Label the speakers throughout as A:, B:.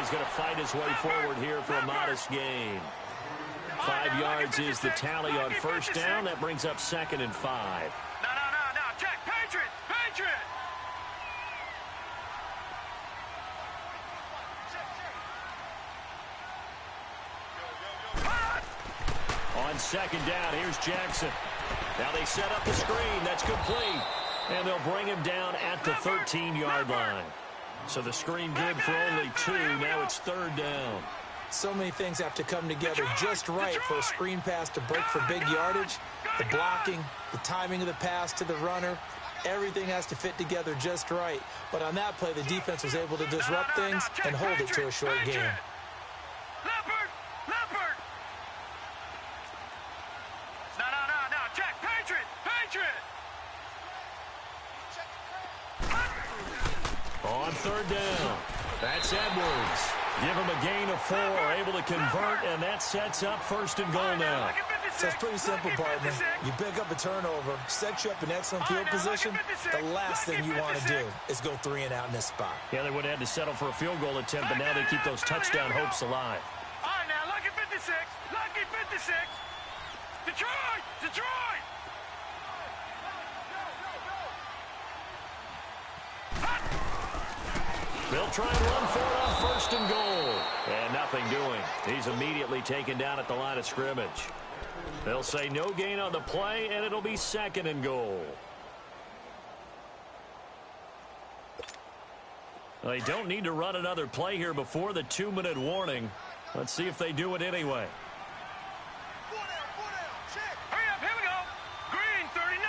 A: he's going to fight his way forward here for a modest gain. 5 yards is the tally on first down. That brings up 2nd and 5.
B: No, check, Patriot.
A: On 2nd down, here's Jackson. Now they set up the screen. That's complete. And they'll bring him down at the 13-yard line. So the screen good for only 2. Now it's 3rd down.
C: So many things have to come together just right for a screen pass to break for big yardage. The blocking, the timing of the pass to the runner, everything has to fit together just right. But on that play, the defense was able to disrupt things and hold it to a short game.
B: Leopard! No, check, Patriot!
A: On 3rd down, that's Edwards. Give him a gain of 4, able to convert, and that sets up 1st and goal now.
C: So it's pretty simple, partner. You pick up a turnover, set you up in excellent field position. The last thing you want to do is go 3 and out in this spot.
A: Yeah, they would have had to settle for a field goal attempt, but now they keep those touchdown hopes alive.
B: All right, now, lucky 56. Detroit!
A: They'll try and run for it on 1st and goal. And nothing doing. He's immediately taken down at the line of scrimmage. They'll say no gain on the play, and it'll be 2nd and goal. They don't need to run another play here before the 2-minute warning. Let's see if they do it anyway.
B: Hurry up, here we go. Green 39.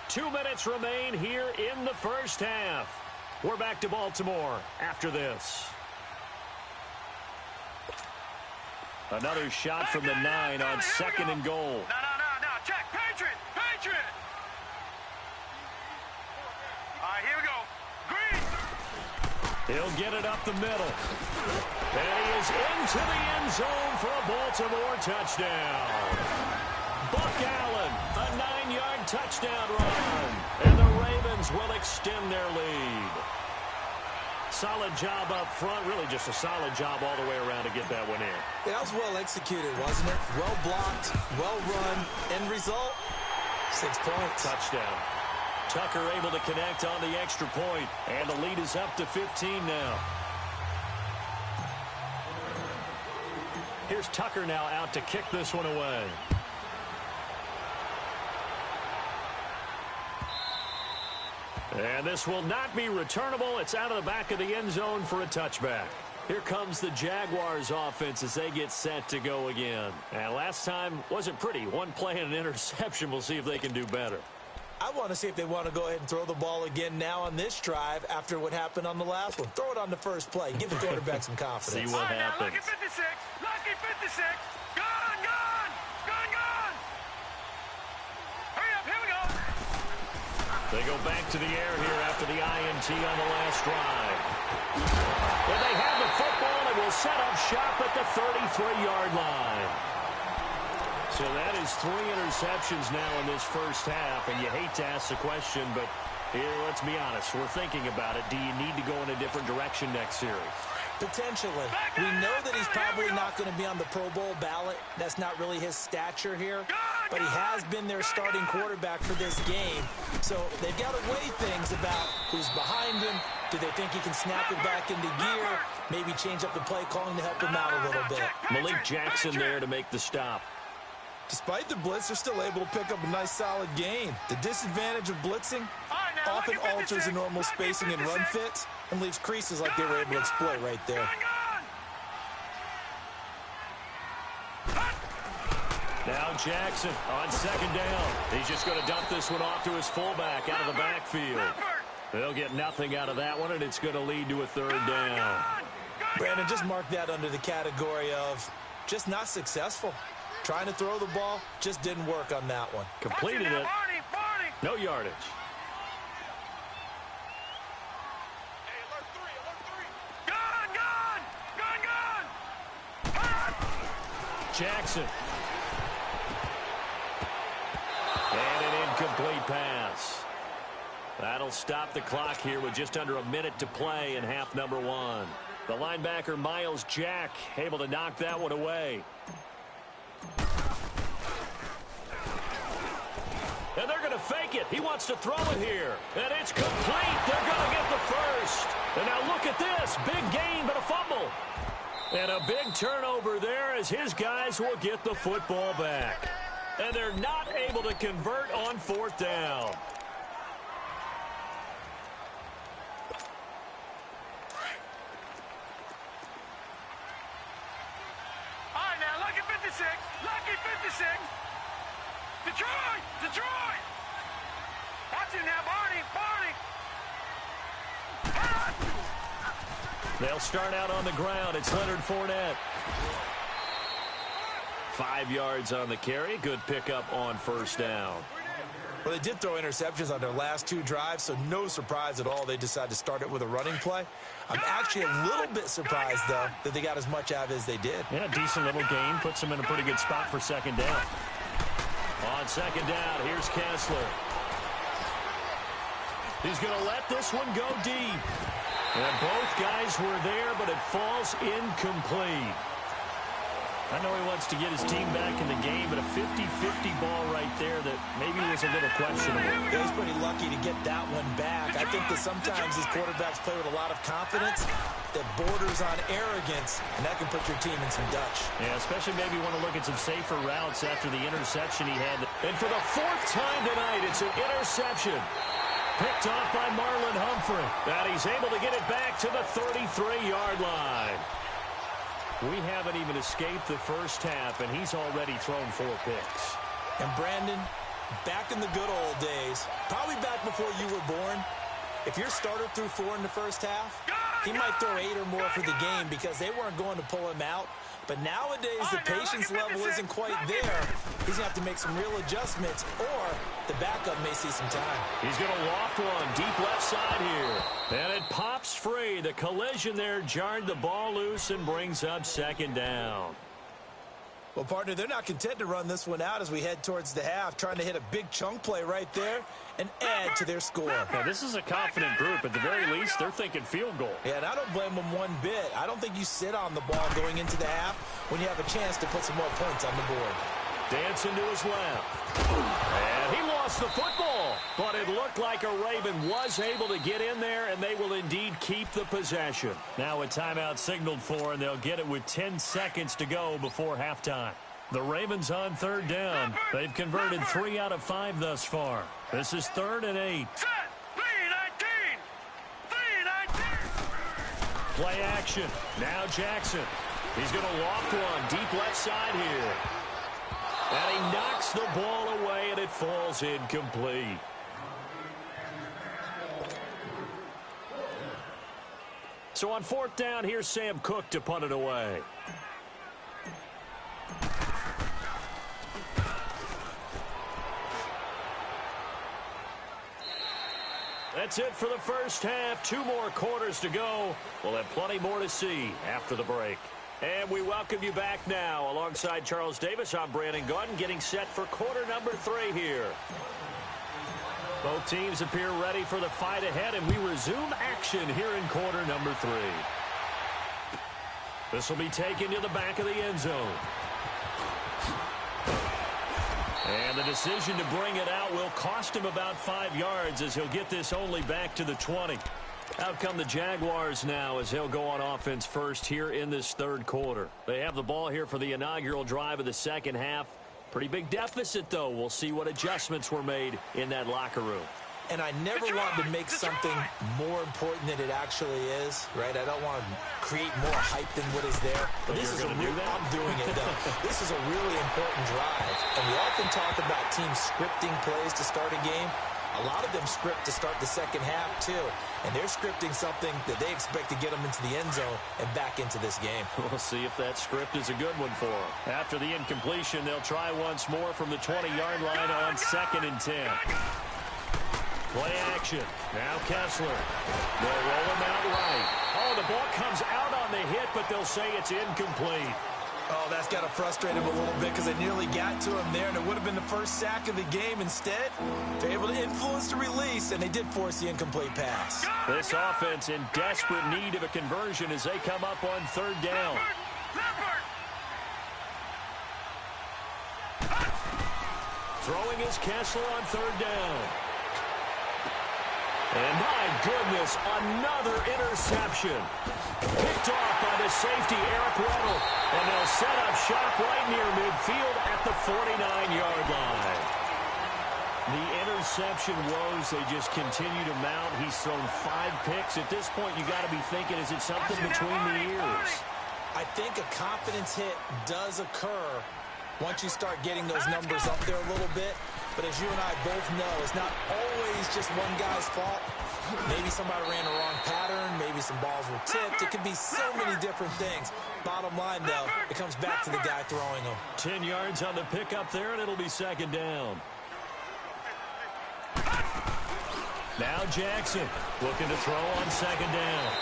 A: 2 minutes remain here in the first half. We're back to Baltimore after this. Another shot from the 9 on 2nd and goal.
B: No, check, Patriot! All right, here we go. Green!
A: He'll get it up the middle. And he is into the end zone for a Baltimore touchdown. Buck Allen, a 9-yard touchdown run. And the Ravens will extend their lead. Solid job up front. Really just a solid job all the way around to get that one in.
C: That was well executed, wasn't it? Well blocked, well run. End result, 6 points.
A: Touchdown. Tucker able to connect on the extra point. And the lead is up to 15 now. Here's Tucker now out to kick this one away. And this will not be returnable. It's out of the back of the end zone for a touchback. Here comes the Jaguars offense as they get set to go again. And last time wasn't pretty. One play and an interception. We'll see if they can do better.
C: I want to see if they want to go ahead and throw the ball again now on this drive after what happened on the last one. Throw it on the first play. Give the quarterback some confidence.
A: See what happens.
B: Lucky 56. Gone. Hurry up, here we go.
A: They go back to the air here after the INT on the last drive. And they have the football and will set up shop at the 33-yard line. So that is 3 interceptions now in this first half, and you hate to ask the question, but here, let's be honest, we're thinking about it. Do you need to go in a different direction next series?
C: Potentially. We know that he's probably not going to be on the Pro Bowl ballot. That's not really his stature here. But he has been their starting quarterback for this game. So they've got to weigh things about who's behind him. Do they think he can snap it back into gear? Maybe change up the play calling to help him out a little bit.
A: Malik Jackson there to make the stop.
C: Despite the blitz, they're still able to pick up a nice solid gain. The disadvantage of blitzing often alters the normal spacing and run fits and leaves creases like they were able to exploit right there.
A: Now Jackson on 2nd down. He's just going to dump this one off to his fullback out of the backfield. They'll get nothing out of that one, and it's going to lead to a 3rd down.
C: Brandon, just mark that under the category of just not successful. Trying to throw the ball, just didn't work on that one.
A: Completed it. No yardage. Jackson. And an incomplete pass. That'll stop the clock here with just under a minute to play in half number one. The linebacker, Miles Jack, able to knock that one away. And they're going to fake it. He wants to throw it here. And it's complete. They're going to get the first. And now look at this. Big gain, but a fumble. And a big turnover there as his guys will get the football back. And they're not able to convert on fourth down.
B: All right, now, lucky 56. Lucky 56. Detroit! Detroit! Watch it now, Barney! Barney!
A: They'll start out on the ground. It's Leonard Fournette. 5 yards on the carry. Good pickup on first down.
C: Well, they did throw interceptions on their last 2 drives, so no surprise at all they decided to start it with a running play. I'm actually a little bit surprised, though, that they got as much out of it as they did.
A: Yeah, decent little gain. Puts them in a pretty good spot for second down. On second down, here's Kessler. He's going to let this one go deep. And both guys were there, but it falls incomplete. I know he wants to get his team back in the game, but a 50-50 ball right there that maybe was a little questionable.
C: Yeah, he's pretty lucky to get that one back. I think that sometimes these quarterbacks play with a lot of confidence that borders on arrogance, and that can put your team in some Dutch.
A: Yeah, especially maybe want to look at some safer routes after the interception he had. And for the 4th time tonight, it's an interception. Picked off by Marlon Humphrey. And he's able to get it back to the 33-yard line. We haven't even escaped the first half, and he's already thrown 4 picks.
C: And Brandon, back in the good old days, probably back before you were born, if your starter threw 4 in the first half, he might throw 8 or more for the game because they weren't going to pull him out. But nowadays, the patience level isn't quite there. He's going to have to make some real adjustments, or the backup may see some time.
A: He's going to loft one deep left side here. And it pops free. The collision there jarred the ball loose and brings up second down.
C: Well, partner, they're not content to run this one out as we head towards the half, trying to hit a big chunk play right there and add to their score.
A: Now, this is a confident group. At the very least, they're thinking field goal.
C: Yeah, and I don't blame them one bit. I don't think you sit on the ball going into the half when you have a chance to put some more points on the board.
A: Dancing to his left. And he lost the football. But it looked like a Raven was able to get in there, and they will indeed keep the possession. Now a timeout signaled for, and they'll get it with 10 seconds to go before halftime. The Ravens on third down. They've converted 3 out of 5 thus far. This is 3rd and 8.
B: Set! 3-19! 3-19!
A: Play action. Now Jackson. He's going to loft one deep left side here. And he knocks the ball away, and it falls incomplete. So on 4th down, here's Sam Cook to punt it away. That's it for the first half. 2 more quarters to go. We'll have plenty more to see after the break. And we welcome you back now. Alongside Charles Davis, I'm Brandon Gunn, getting set for quarter number 3 here. Both teams appear ready for the fight ahead, and we resume action here in quarter number 3. This will be taken to the back of the end zone. And the decision to bring it out will cost him about 5 yards as he'll get this only back to the 20. Out come the Jaguars now as they'll go on offense first here in this 3rd quarter. They have the ball here for the inaugural drive of the second half. Pretty big deficit, though. We'll see what adjustments were made in that locker room.
C: And I never want to make something more important than it actually is, right? I don't want to create more hype than what is there. But this is I'm doing it, though. This is a really important drive. And we often talk about teams scripting plays to start a game. A lot of them script to start the second half, too. And they're scripting something that they expect to get them into the end zone and back into this game.
A: We'll see if that script is a good one for them. After the incompletion, they'll try once more from the 20-yard line on 2nd and 10. Play action. Now Kessler. They'll roll him out right. Oh, the ball comes out on the hit, but they'll say it's incomplete.
C: Oh, that's got to frustrate him a little bit because they nearly got to him there, and it would have been the first sack of the game. Instead, they're able to influence the release, and they did force the incomplete pass.
A: This offense in desperate need of a conversion as they come up on third down. Throwing is Kessler on third down. And my goodness, another interception. Picked off by the safety, Eric Weddle. And they'll set up shop right near midfield at the 49-yard line. The interception woes, they just continue to mount. He's thrown 5 picks. At this point, you got to be thinking, is it something between the ears?
C: I think a confidence hit does occur once you start getting those numbers up there a little bit. But as you and I both know, it's not always just one guy's fault. Maybe somebody ran the wrong pattern. Maybe some balls were tipped. It could be so many different things. Bottom line, though, it comes back to the guy throwing them.
A: 10 yards on the pickup there, and it'll be second down. Now Jackson looking to throw on second down.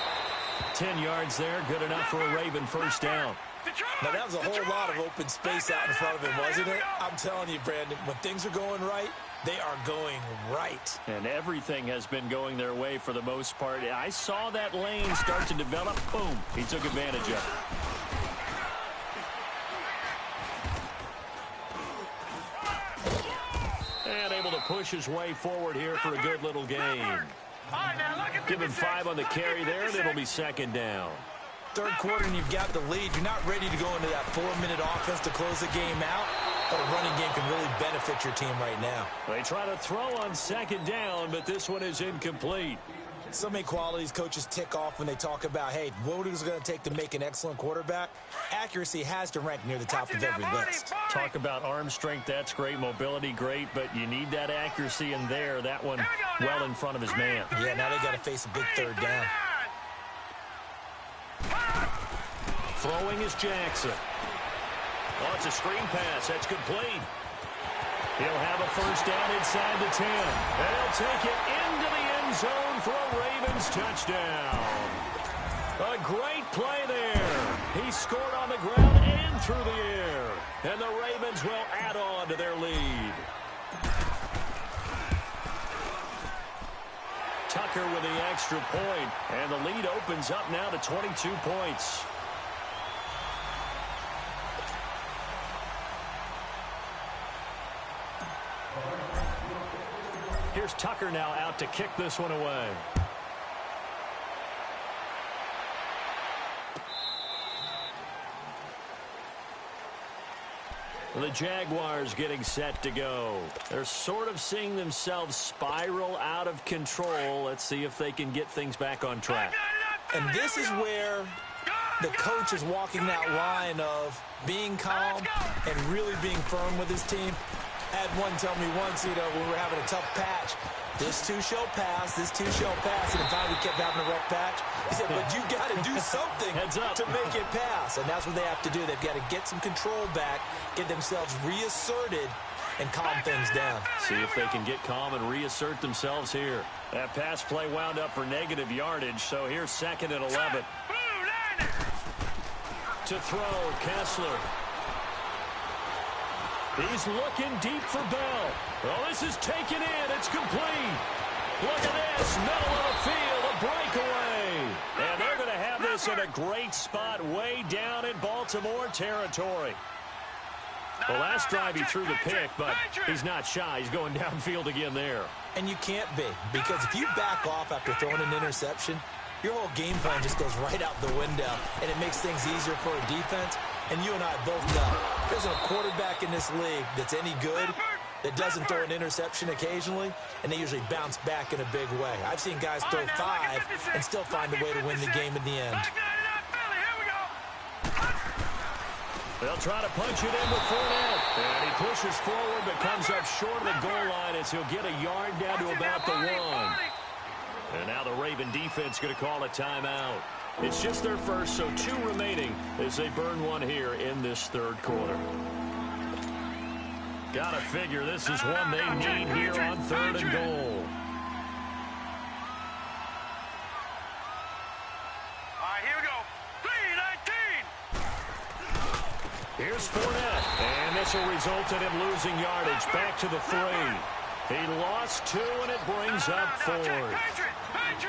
A: 10 yards there, good enough for a Raven first down.
C: Now, that was a whole lot of open space out in front of him, wasn't it? I'm telling you, Brandon, when things are going right, they are going right.
A: And everything has been going their way for the most part. I saw that lane start to develop. Boom. He took advantage of it. And able to push his way forward here for a good little gain. Give him 5 on the carry there, and it'll be second down.
C: Third quarter and you've got the lead. You're not ready to go into that 4-minute offense to close the game out, but a running game can really benefit your team right now.
A: They try to throw on second down, but this one is incomplete.
C: So many qualities coaches tick off when they talk about, hey, what is it going to take to make an excellent quarterback? Accuracy has to rank near the top of every list.
A: Talk about arm strength, that's great. Mobility, great, but you need that accuracy in there. That one well in front of his man.
C: Yeah, now they got to face a big third down.
A: Throwing is Jackson. Oh, it's a screen pass. That's complete. He'll have a first down inside the 10. And he'll take it into the end zone for a Ravens touchdown. A great play there. He scored on the ground and through the air. And the Ravens will add on to their lead. Tucker with the extra point. And the lead opens up now to 22 points. Here's Tucker now out to kick this one away. The Jaguars getting set to go. They're sort of seeing themselves spiral out of control. Let's see if they can get things back on track.
C: And this is where the coach is walking that line of being calm and really being firm with his team. I had one tell me once, when we were having a tough patch, this too shall pass, this too shall pass, and finally kept having a rough patch. He said, but you got to do something to make it pass, and that's what they have to do. They've got to get some control back, get themselves reasserted, and calm things down.
A: See if they can get calm and reassert themselves here. That pass play wound up for negative yardage, so here's second and 11. To throw, Kessler. He's looking deep for Bell. Oh, this is taken in. It's complete. Look at this. Middle of the field, a breakaway. And they're going to have this in a great spot way down in Baltimore territory. The last drive he threw the pick, but he's not shy. He's going downfield again there.
C: And you can't be, because if you back off after throwing an interception, your whole game plan just goes right out the window, and it makes things easier for a defense. And you and I both know there's a quarterback in this league that's any good that doesn't throw an interception occasionally, and they usually bounce back in a big way. I've seen guys throw 5 and still find a way to win the game in the end.
A: They'll try to punch it in with Fournette. And he pushes forward but comes up short of the goal line as he'll get a yard down to about the 1. And now the Raven defense going to call a timeout. It's just their first, so 2 remaining as they burn one here in this third quarter. Gotta figure this is one they need here on 3rd and goal.
B: All right, here we go. 3-19.
A: Here's Fournette. And this will result in him losing yardage. Back to the 3. He lost 2, and it brings up 4th.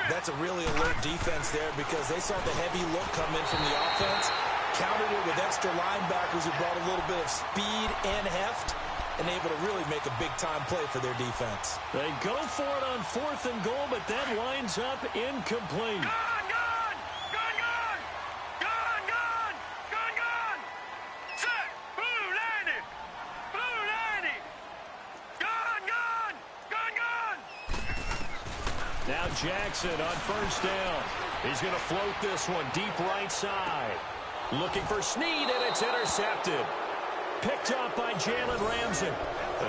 C: That's a really alert defense there because they saw the heavy look come in from the offense, countered it with extra linebackers who brought a little bit of speed and heft, and able to really make a big-time play for their defense.
A: They go for it on 4th and goal, but that winds up incomplete. Now Jackson on 1st down. He's going to float this one deep right side. Looking for Snead, and it's intercepted. Picked up by Jalen Ramsey.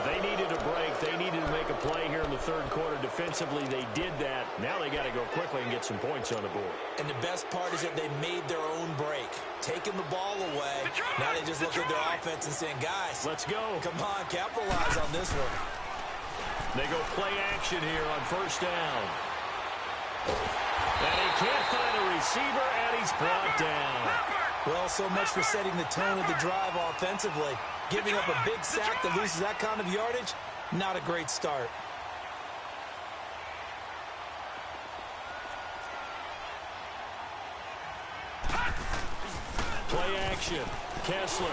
A: They needed a break. They needed to make a play here in the 3rd quarter. Defensively, they did that. Now they got to go quickly and get some points on the board.
C: And the best part is that they made their own break. Taking the ball away. Now they just look at their offense and saying, guys,
A: let's go.
C: Come on, capitalize on this one.
A: They go play action here on 1st down. And he can't find a receiver, and he's brought down.
C: Well, so much for setting the tone of the drive offensively. Giving up a big sack that loses that kind of yardage, not a great start.
A: Play action. Kessler.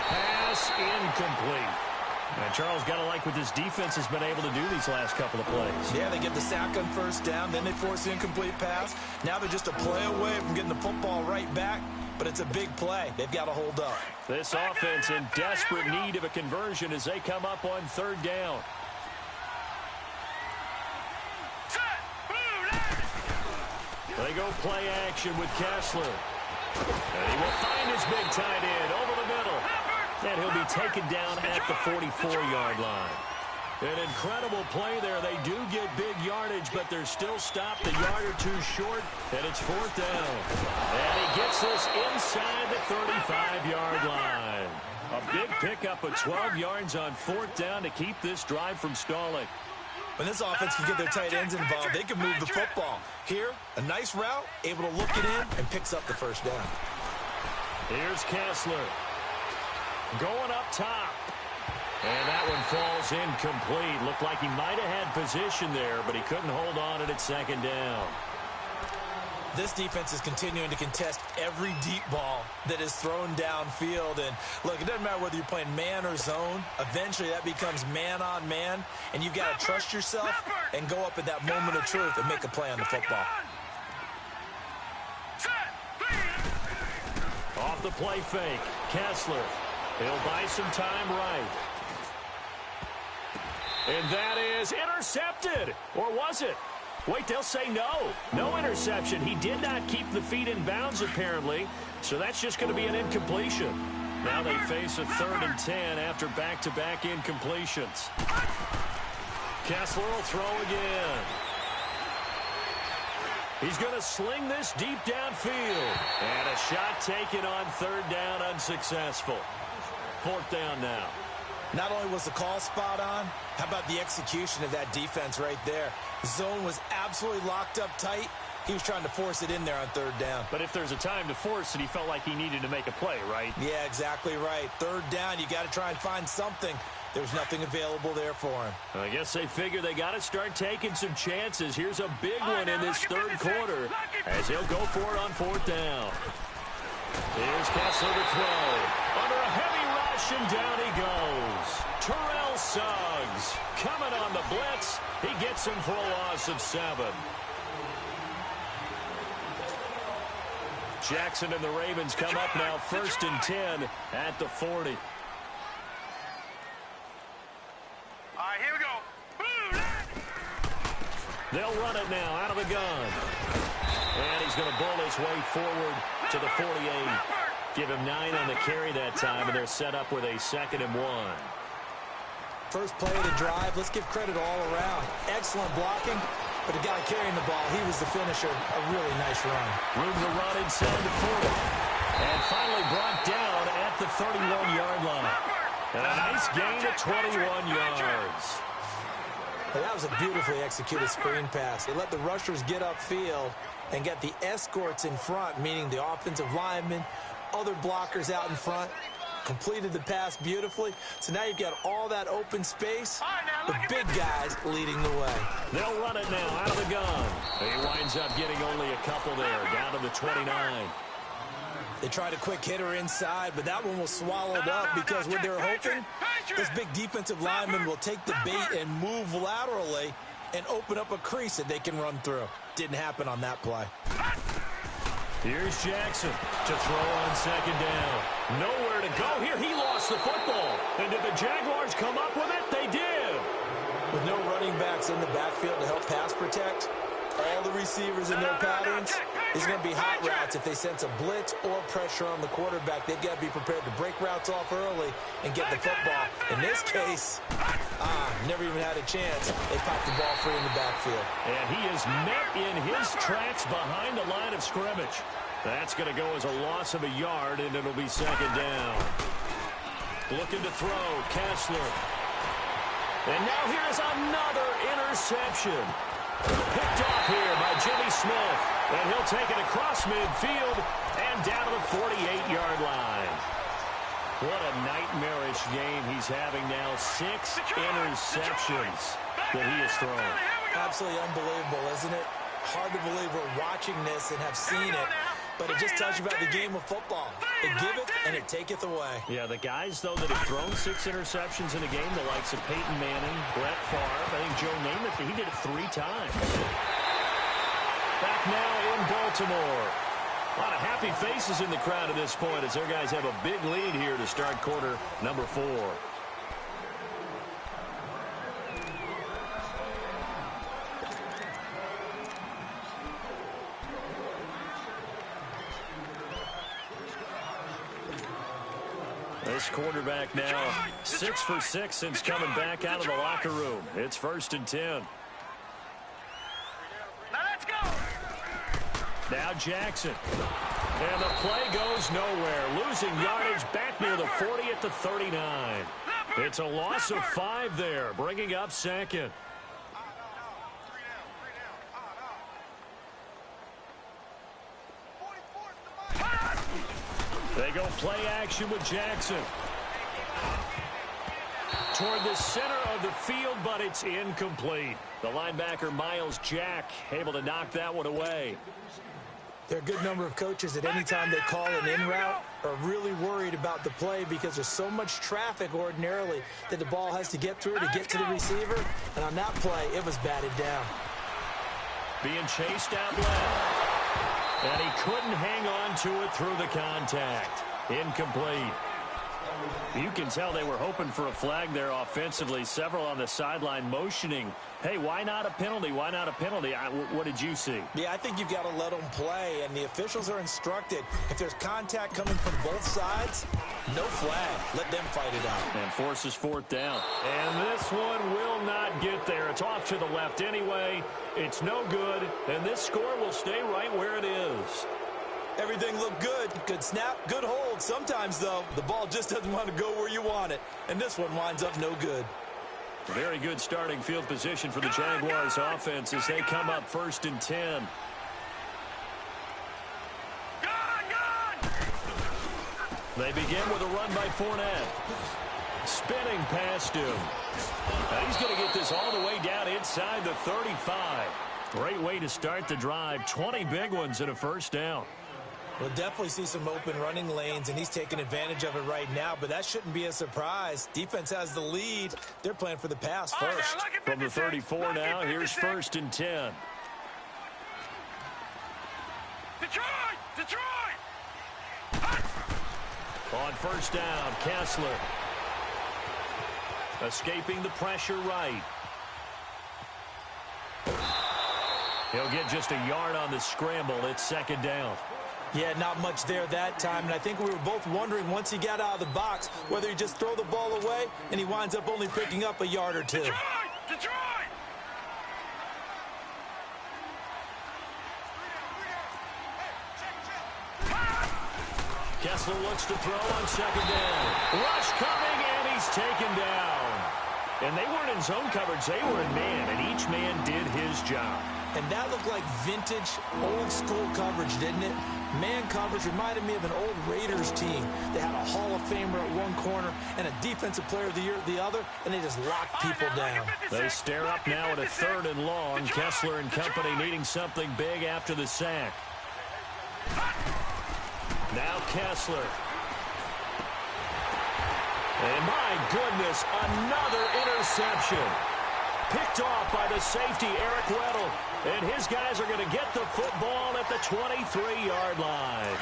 A: Pass incomplete. And Charles, got to like what this defense has been able to do these last couple of plays.
C: Yeah, they get the sack on 1st down, then they force the incomplete pass. Now they're just a play away from getting the football right back, but it's a big play. They've got to hold up.
A: This offense in desperate need of a conversion as they come up on 3rd down. They go play action with Kessler. And he will find his big tight end over the middle. And he'll be taken down at the 44-yard line. An incredible play there. They do get big yardage, but they're still stopped a yard or 2 short, and it's 4th down. And he gets this inside the 35-yard line. A big pickup of 12 yards on 4th down to keep this drive from stalling.
C: When this offense can get their tight ends involved, they can move the football. Here, a nice route, able to look it in, and picks up the 1st down.
A: Here's Kessler. Going up top. And that one falls incomplete. Looked like he might have had position there, but he couldn't hold on it at 2nd down.
C: This defense is continuing to contest every deep ball that is thrown downfield. And, look, it doesn't matter whether you're playing man or zone. Eventually, that becomes man-on-man, and you've got to trust yourself and go up at that moment of truth and make a play on the football.
A: Off the play fake, Kessler. He'll buy some time right. And that is intercepted. Or was it? Wait, they'll say no. No interception. He did not keep the feet in bounds, apparently. So that's just going to be an incompletion. Now they face a 3rd and 10 after back-to-back incompletions. Kessler will throw again. He's going to sling this deep downfield. And a shot taken on 3rd down, unsuccessful. 4th down now.
C: Not only was the call spot on, how about the execution of that defense right there? The zone was absolutely locked up tight. He was trying to force it in there on 3rd down.
A: But if there's a time to force it, he felt like he needed to make a play, right?
C: Yeah, exactly right. 3rd down, you got to try and find something. There's nothing available there for him.
A: I guess they figure they got to start taking some chances. Here's a big one in this 3rd quarter as he'll go for it on 4th down. Here's Kessler to throw. Under a heavy rush, and down he goes. Terrell Suggs coming on the blitz. He gets him for a loss of 7. Jackson and the Ravens come up now 1st and 10 at the 40.
B: All right, here we go.
A: They'll run it now out of the gun. And he's going to bull his way forward to the 48. Give him 9 on the carry that time, and they're set up with a 2nd and 1.
C: First play of the drive, let's give credit all around. Excellent blocking, but the guy carrying the ball, he was the finisher. A really nice run.
A: Room to run inside the 40. And finally brought down at the 31-yard line. And a nice gain of 21 yards.
C: Well, that was a beautifully executed screen pass. They let the rushers get upfield and get the escorts in front, meaning the offensive linemen, other blockers out in front. completed the pass beautifully. So now you've got all that open space with big guys leading the way.
A: They'll run it now out of the gun. He winds up getting only a couple there, down to the 29.
C: They tried a quick hitter inside, but that one was swallowed up because what they're hoping, this big defensive lineman will take the bait and move laterally and open up a crease that they can run through. Didn't happen on that play.
A: Here's Jackson to throw on second down. Nowhere to go here. He lost the football. And did the Jaguars come up with it? They did.
C: With no running backs in the backfield to help pass protect, all the receivers in their patterns, these are going to be hot routes. If they sense a blitz or pressure on the quarterback, they've got to be prepared to break routes off early and get the football. In this case, never even had a chance. They popped the ball free in the backfield.
A: And he is met in his tracks behind the line of scrimmage. That's going to go as a loss of a yard, and it'll be second down. Looking to throw, Kessler. And now here's another interception. Picked off here by Jimmy Smith. And he'll take it across midfield and down to the 48-yard line. What a nightmarish game he's having now. 6 interceptions that he has thrown.
C: Absolutely unbelievable, isn't it? Hard to believe we're watching this and have seen it. But it just tells you about the game of football. It giveth and it taketh away.
A: Yeah, the guys, though, that have thrown 6 interceptions in a game, the likes of Peyton Manning, Brett Favre, I think Joe Namath, he did it 3 times. Back now in Baltimore. A lot of happy faces in the crowd at this point as their guys have a big lead here to start quarter number 4. This quarterback now 6 for 6 since coming back out of the locker room. It's 1st and 10.
B: Now let's go.
A: Now Jackson. And the play goes nowhere. Losing yardage back near the 40 at the 39. It's a loss of 5 there, bringing up second. They go play action with Jackson. Toward the center of the field, but it's incomplete. The linebacker, Miles Jack, able to knock that one away.
C: There are a good number of coaches that any time they call an in route are really worried about the play because there's so much traffic ordinarily that the ball has to get through to get to the receiver. And on that play, it was batted down.
A: Being chased out left. And he couldn't hang on to it through the contact. Incomplete. You can tell they were hoping for a flag there offensively. Several on the sideline motioning. Hey, why not a penalty? Why not a penalty? What did you see?
C: Yeah, I think you've got to let them play, and the officials are instructed. If there's contact coming from both sides, no flag. Let them fight it out.
A: And forces 4th down. And this one will not get there. It's off to the left anyway. It's no good, and this score will stay right where it is.
C: Everything looked good. Good snap, good hold. Sometimes, though, the ball just doesn't want to go where you want it. And this one winds up no good.
A: Very good starting field position for the Jaguars offense as they come up 1st and 10. They begin with a run by Fournette. Spinning past him. Now he's going to get this all the way down inside the 35. Great way to start the drive. 20 big ones and a 1st down.
C: We'll definitely see some open running lanes, and he's taking advantage of it right now, but that shouldn't be a surprise. Defense has the lead. They're playing for the pass first.
A: From the 34 now, here's 1st and 10.
B: Detroit!
A: On 1st down, Kessler. Escaping the pressure right. He'll get just a yard on the scramble. It's 2nd down.
C: Yeah, not much there that time, and I think we were both wondering once he got out of the box whether he just throw the ball away, and he winds up only picking up a yard or 2.
B: Detroit!
A: Kessler looks to throw on 2nd down. Rush coming, and he's taken down. And they weren't in zone coverage. They were in man, and each man did his job.
C: And that looked like vintage, old-school coverage, didn't it? Man coverage reminded me of an old Raiders team. They had a Hall of Famer at one corner and a Defensive Player of the Year at the other, and they just locked people down.
A: They stare up now at a 3rd and long. Kessler and company needing something big after the sack. Now Kessler. And my goodness, another interception. Picked off by the safety, Eric Weddle. And his guys are going to get the football at the 23-yard line.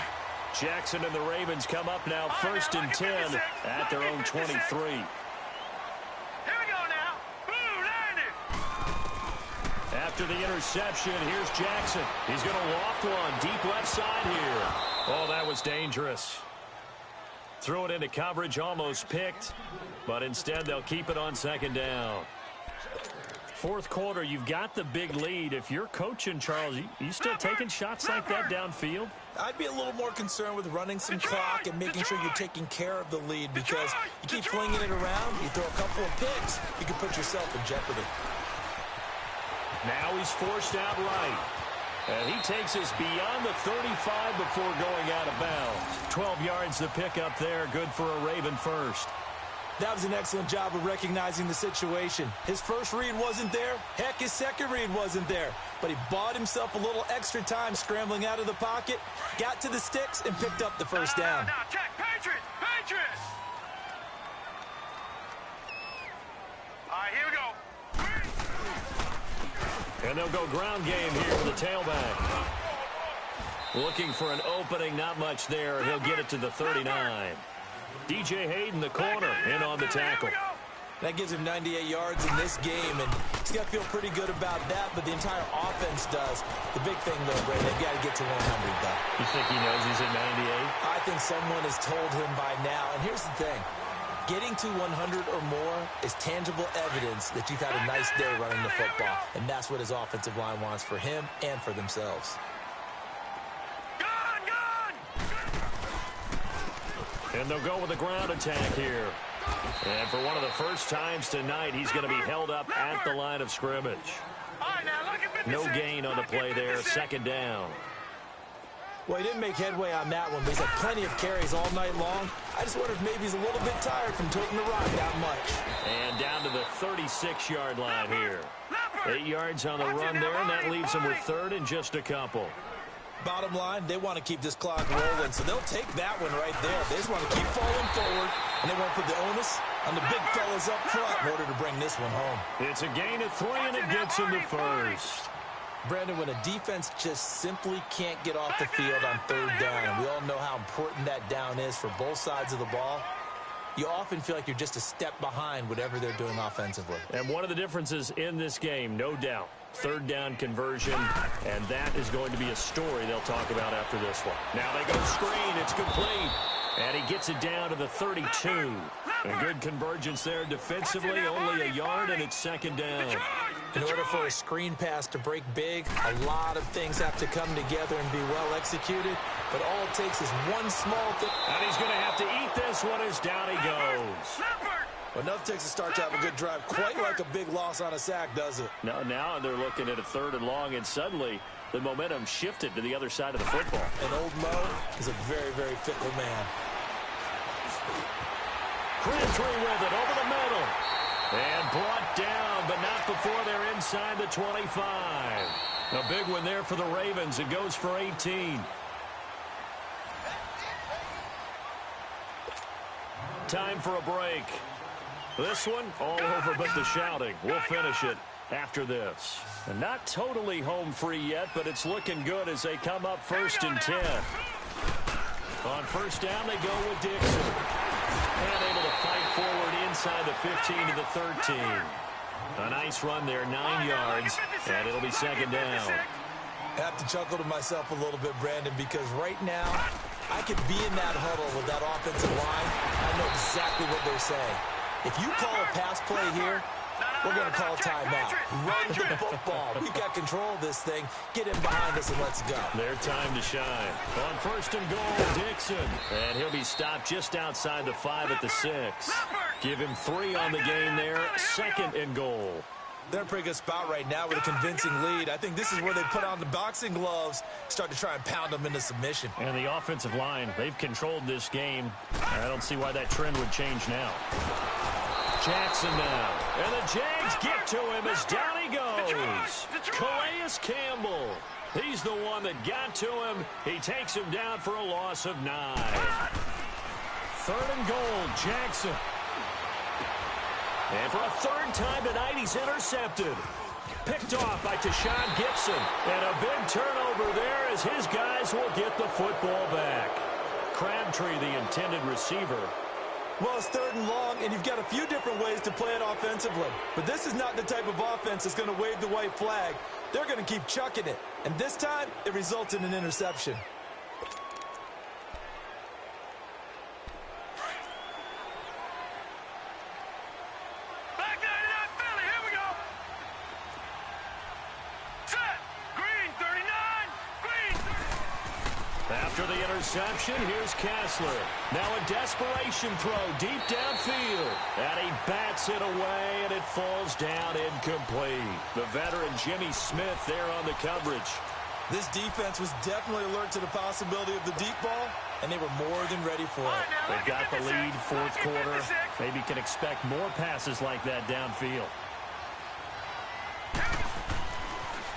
A: Jackson and the Ravens come up now 1st and 10 at their own 23.
B: Here we go now. Boom, land it.
A: After the interception, here's Jackson. He's going to loft one deep left side here. Oh, that was dangerous. Threw it into coverage, almost picked, but instead they'll keep it on 2nd down. 4th quarter, you've got the big lead. If you're coaching, Charles, you still taking shots like that downfield?
C: I'd be a little more concerned with running some clock and making sure you're taking care of the lead, because you keep flinging it around, you throw a couple of picks, you can put yourself in jeopardy.
A: Now he's forced out right. And he takes us beyond the 35 before going out of bounds. 12 yards to pick up there. Good for a Raven first.
C: That was an excellent job of recognizing the situation. His first read wasn't there. Heck, his second read wasn't there. But he bought himself a little extra time scrambling out of the pocket, got to the sticks, and picked up the first down.
B: Now, check. Patriots! Patriots! All right, here we go.
A: And they'll go ground game here with the tailback. Looking for an opening, not much there. He'll get it to the 39. DJ Hayden, the corner, in on the tackle.
C: That gives him 98 yards in this game, and he's got to feel pretty good about that, but the entire offense does. The big thing, though, Brady, they've got to get to 100, though.
A: You think he knows he's at 98?
C: I think someone has told him by now, and here's the thing. Getting to 100 or more is tangible evidence that you've had a nice day running the football, and that's what his offensive line wants for him and for themselves.
A: And they'll go with a ground attack here. And for one of the first times tonight, he's going to be held up at the line of scrimmage. No gain on the play there, 2nd down.
C: Well, he didn't make headway on that one, but he's had plenty of carries all night long. I just wonder if maybe he's a little bit tired from toting the rock that much.
A: And down to the 36-yard line here. 8 yards on the run there, and that leaves him with 3rd and just a couple.
C: Bottom line, they want to keep this clock rolling, so they'll take that one right there. They just want to keep falling forward, and they want to put the onus on the big fellas up front in order to bring this one home.
A: It's a gain of 3, and it gets him to 1st.
C: Brandon, when a defense just simply can't get off the field on 3rd down, and we all know how important that down is for both sides of the ball, you often feel like you're just a step behind whatever they're doing offensively.
A: And one of the differences in this game, no doubt, 3rd down conversion, and that is going to be a story they'll talk about after this one. Now they go screen, it's complete, and he gets it down to the 32. A good convergence there defensively, only a yard, and it's 2nd down.
C: In order for a screen pass to break big, a lot of things have to come together and be well executed, but all it takes is one small thing.
A: And he's going to have to eat this one as down he goes.
C: Well, nothing takes a start to have a good drive quite like a big loss on a sack, does it?
A: No, now they're looking at a 3rd and long, and suddenly the momentum shifted to the other side of the football.
C: And old Mo is a very, very fickle man.
A: Crabtree with it over the middle. And brought down, but not before they're inside the 25. A big one there for the Ravens. It goes for 18. Time for a break. This one, all over but the shouting. We'll finish it after this. And not totally home free yet, but it's looking good as they come up 1st and 10. On 1st down, they go with Dixon. And able to fight forward inside the 15 to the 13. A nice run there, 9 yards, and it'll be 2nd down.
C: I have to chuckle to myself a little bit, Brandon, because right now I could be in that huddle with that offensive line. I know exactly what they're saying. If you call a pass play here, we're going to call a timeout. Run the football. We've got control of this thing. Get in behind us and let's go.
A: Their time to shine. On 1st and goal, Dixon. And he'll be stopped just outside the 5 at the 6. Give him 3 on the game there. 2nd and goal.
C: They're in a pretty good spot right now with a convincing lead. I think this is where they put on the boxing gloves, start to try and pound them into submission.
A: And the offensive line, they've controlled this game. I don't see why that trend would change now. Jackson now. And the Jags get to him as down he goes. Calais Campbell. He's the one that got to him. He takes him down for a loss of 9. 3rd and goal, Jackson. And for a 3rd time tonight, he's intercepted. Picked off by Tashawn Gibson. And a big turnover there as his guys will get the football back. Crabtree, the intended receiver.
C: Well, it's 3rd and long, and you've got a few different ways to play it offensively. But this is not the type of offense that's going to wave the white flag. They're going to keep chucking it. And this time, it results in an interception.
A: After the interception, here's Kessler. Now a desperation throw deep downfield. And he bats it away, and it falls down incomplete. The veteran Jimmy Smith there on the coverage.
C: This defense was definitely alert to the possibility of the deep ball, and they were more than ready for it.
A: They've got the lead, 4th quarter. Maybe can expect more passes like that downfield.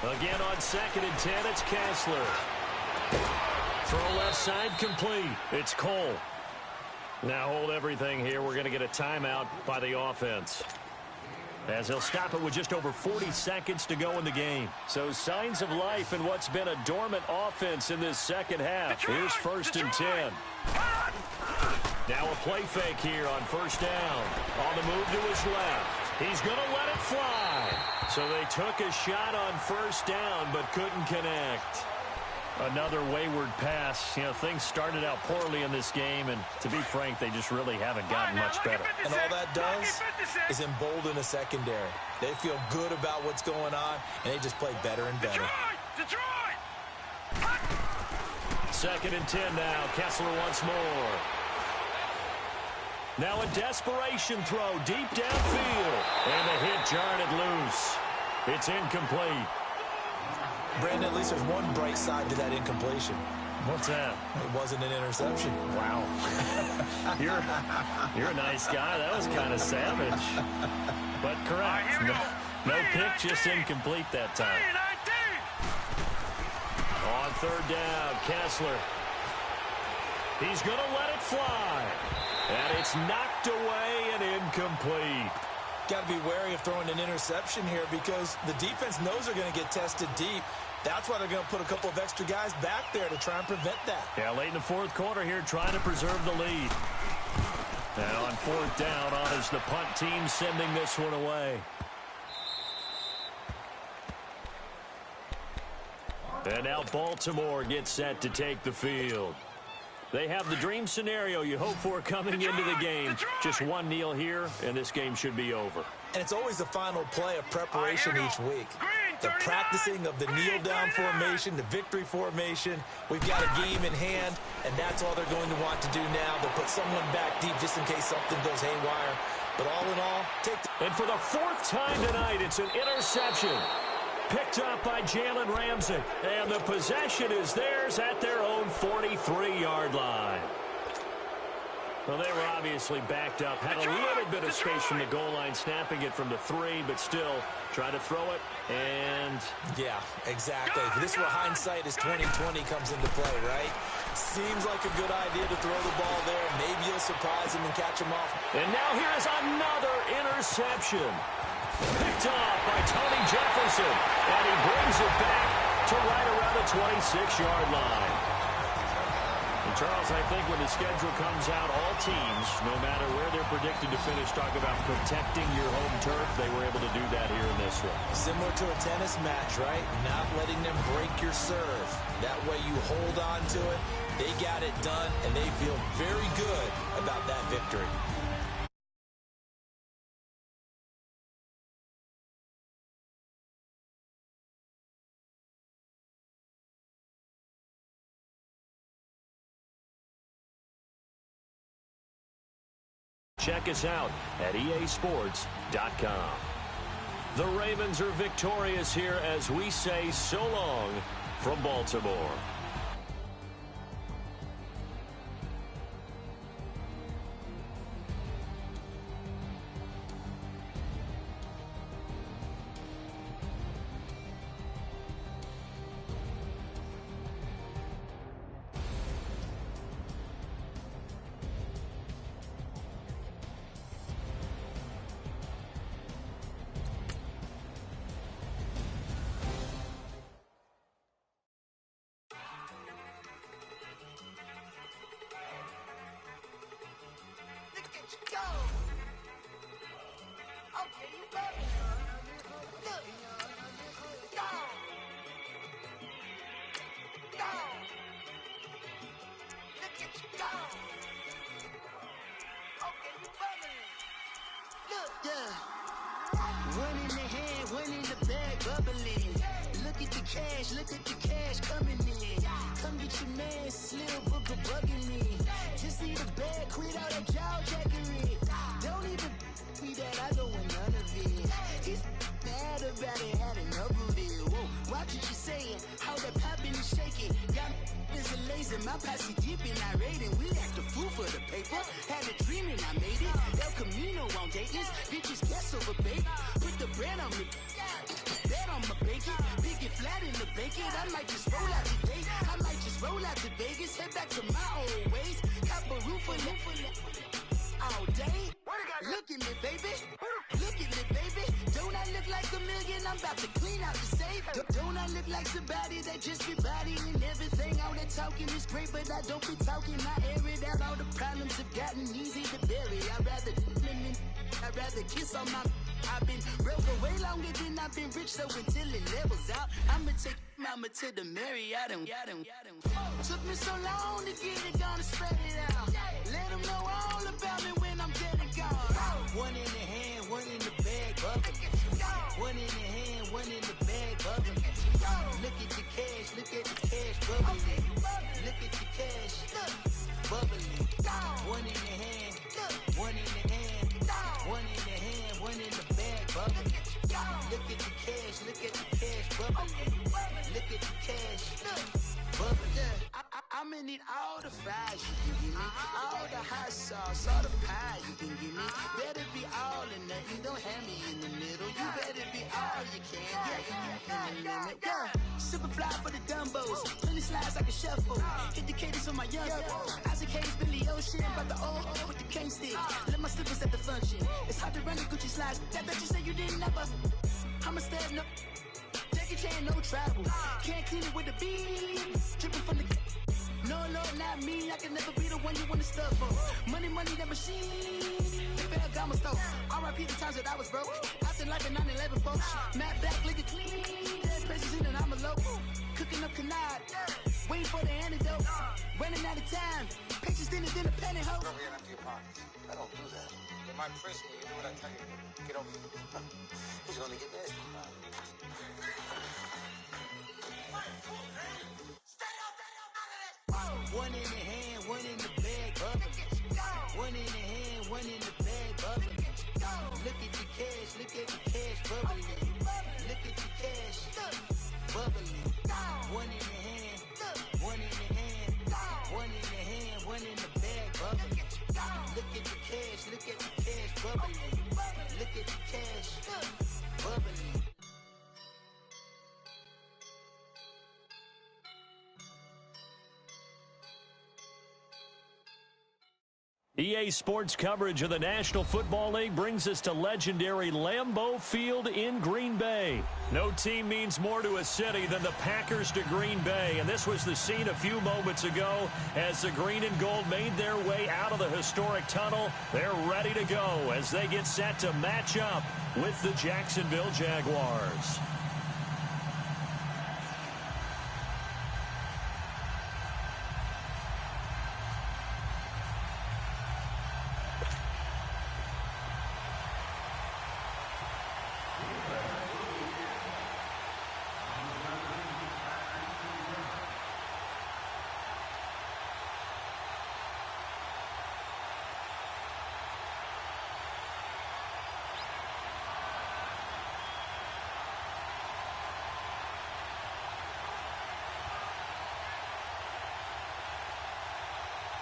A: Again on 2nd and 10, it's Kessler. Throw left side complete. It's Cole. Now hold everything here. We're going to get a timeout by the offense, as he'll stop it with just over 40 seconds to go in the game. So signs of life in what's been a dormant offense in this second half. Here's 1st and 10. Now a play fake here on 1st down. On the move to his left. He's going to let it fly. So they took a shot on 1st down but couldn't connect. Another wayward pass. You know, things started out poorly in this game, and to be frank, they just really haven't gotten much better.
C: And all that does is embolden a secondary. They feel good about what's going on, and they just play better and better.
B: Detroit!
A: 2nd and 10 now. Kessler once more. Now a desperation throw deep downfield. And the hit jarred it loose. It's incomplete.
C: Brandon, at least there's one bright side to that incompletion.
A: What's that?
C: It wasn't an interception.
A: Wow. You're a nice guy. That was kind of savage. But correct. No pick, just incomplete that time. On 3rd down, Kessler. He's going to let it fly. And it's knocked away and incomplete.
C: Got to be wary of throwing an interception here because the defense knows they're going to get tested deep. That's why they're going to put a couple of extra guys back there to try and prevent that.
A: Yeah, late in the 4th quarter here, trying to preserve the lead. Now on 4th down, on is the punt team sending this one away. And now Baltimore gets set to take the field. They have the dream scenario you hope for coming into the game. Just one kneel here, and this game should be over.
C: And it's always the final play of preparation each week. The practicing of the kneel-down formation, the victory formation. We've got a game in hand, and that's all they're going to want to do now. They'll put someone back deep just in case something goes haywire. But all in all,
A: And for the 4th time tonight, it's an interception. Picked up by Jalen Ramsey. And the possession is theirs at their own 43-yard line. Well, they were obviously backed up. Had a little bit of space from the goal line, snapping it from the 3, but still try to throw it. And
C: yeah, exactly. This is where hindsight is 20/20 comes into play, right? Seems like a good idea to throw the ball there. Maybe you'll surprise him and catch him off.
A: And now here is another interception. Picked off by Tony Jefferson. And he brings it back to right around the 26-yard line. And Charles, I think when the schedule comes out, all teams, no matter where they're predicted to finish, talk about protecting your home turf. They were able to do that here in this one.
C: Similar to a tennis match, right? Not letting them break your serve. That way you hold on to it. They got it done, and they feel very good about that victory.
A: Check us out at easports.com. The Ravens are victorious here as we say so long from Baltimore.
D: One in the hand, one in the bag, bubbling. Look at the cash coming in. Come get your man, Slim Booker bugging me. Just need a bag, quit all that jaw jackery. Don't even be that, I don't want none of it. He's mad about it, had enough of it. Whoa, watch what you saying, how that poppin' and shaking. Got is a laser, my posse deep and I raiding. We act a fool for the paper, had a dream and I made it. El Camino on Dayton's, bitches guess over bait. Put the brand on me, bet on my bacon. Big it flat in the bacon, I might just roll out today. I might just roll out to Vegas, head back to my old ways. Cop a roof for all day. Look at me, baby. Look at me, baby. Don't I look like a million? I'm about to clean out the safe. Don't I look like somebody that just be bodying everything? All that talking is great, but I don't be talking. I air it out. All the problems have gotten easy to bury. I'd rather kiss on my. I've been broke for way longer than I've been rich, so until it levels out, I'ma take mama to the Marriott and took me so long to get it, gonna spread it out. Let them know all about me when I'm dead and gone. One in the hand, one in the bag, bubbling. One in the hand, one in the bag, bubbling. Look at the cash, bubbling. Look at the cash, bubbling. One in the hand, one in the hand, one in the hand, one in the bag, bubbling. Look at the cash, bubbling. Look at the cash, bubbling. I'ma need all the fries you can give me, all the hot sauce, all the pie you can give me. Better be all or nothing, don't have me in the middle. You better be all you can, yeah. Super fly for the Dumbos, plenty slides like a shuffle. Hit the cadence on my young Isaac Hayes, Billy Ocean, about the old with the cane stick. Let my slippers at the function. It's hard to run the Gucci slides. That bet you say you didn't never. I'ma stab no. Jackie Chan, no travel. Can't clean it with the beat. Dripping from the. No, not me. I can never be the one you wanna stuff for. Money, that machine. They fell down my stove. R.I.P. the times that I was broke. Acting like a 9/11 folks. Matt back, lick it clean. Dead presses in and I'm a local. Cooking up canard. Waiting for the antidote. Running out of time. Patience thinner than a penny hoe.
E: Don't get empty your pockets. I don't do that. You might press me. You do what I tell you. Get over here. He's gonna get nasty.
D: One in the hand, one in the bag, bubbling. One in the hand, one in the bag, bubbling. Look at the cash, bubbling. Look at the cash, bubbling. One in the hand, one in the hand, one in the hand, one in the bag, bubbling. Look at the cash, bubbling. Look at the cash, bubbling.
A: EA Sports coverage of the National Football League brings us to legendary Lambeau Field in Green Bay. No team means more to a city than the Packers to Green Bay, and this was the scene a few moments ago as the green and gold made their way out of the historic tunnel. They're ready to go as they get set to match up with the Jacksonville Jaguars.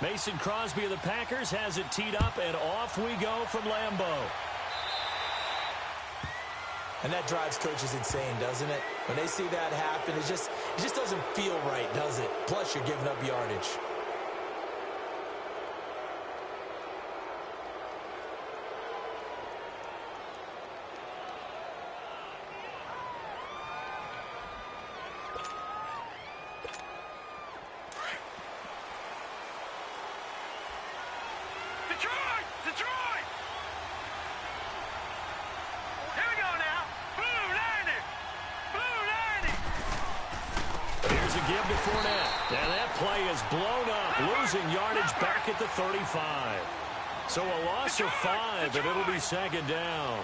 A: Mason Crosby of the Packers has it teed up, and off we go from Lambeau.
C: And that drives coaches insane, doesn't it? When they see that happen, it just doesn't feel right, does it? Plus, you're giving up yardage.
B: Detroit! Here we go now. Blue landing.
A: Here's a give to Fournette. And that play is blown up, losing yardage back at the 35. So a loss of 5, and it'll be second down.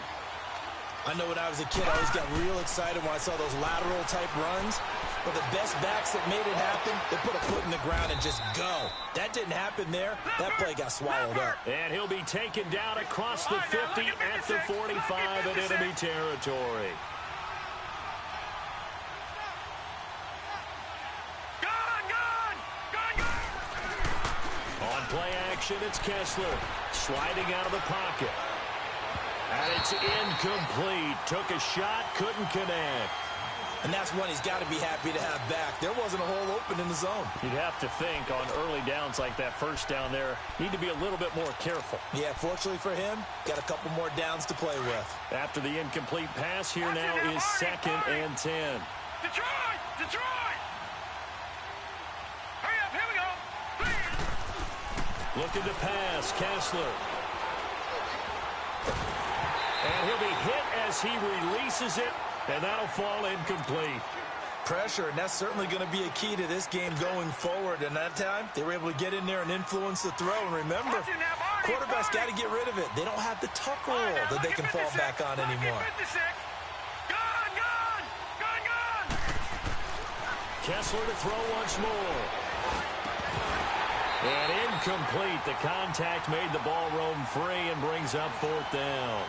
C: I know when I was a kid, I always got real excited when I saw those lateral-type runs. But the best backs that made it happen, they put a foot in the ground and just go. That didn't happen there. That play got swallowed up.
A: And he'll be taken down across the 50 at the 45 in enemy territory. On play action, it's Kessler sliding out of the pocket. And it's incomplete. Took a shot, couldn't connect.
C: And that's one he's got to be happy to have back. There wasn't a hole open in the zone.
A: You'd have to think on early downs like that first down there, need to be a little bit more careful.
C: Yeah, fortunately for him, got a couple more downs to play with.
A: After the incomplete pass, here now is 2nd and 10.
B: Detroit! Hurry up, here we go.
A: Looking to pass, Kessler. And he'll be hit as he releases it. And that'll fall incomplete.
C: Pressure, and that's certainly going to be a key to this game going forward. And that time, they were able to get in there and influence the throw. And remember, quarterbacks got to get rid of it. They don't have the tuck rule that they can fall back on anymore.
A: Kessler to throw once more. And incomplete. The contact made the ball roam free and brings up 4th down.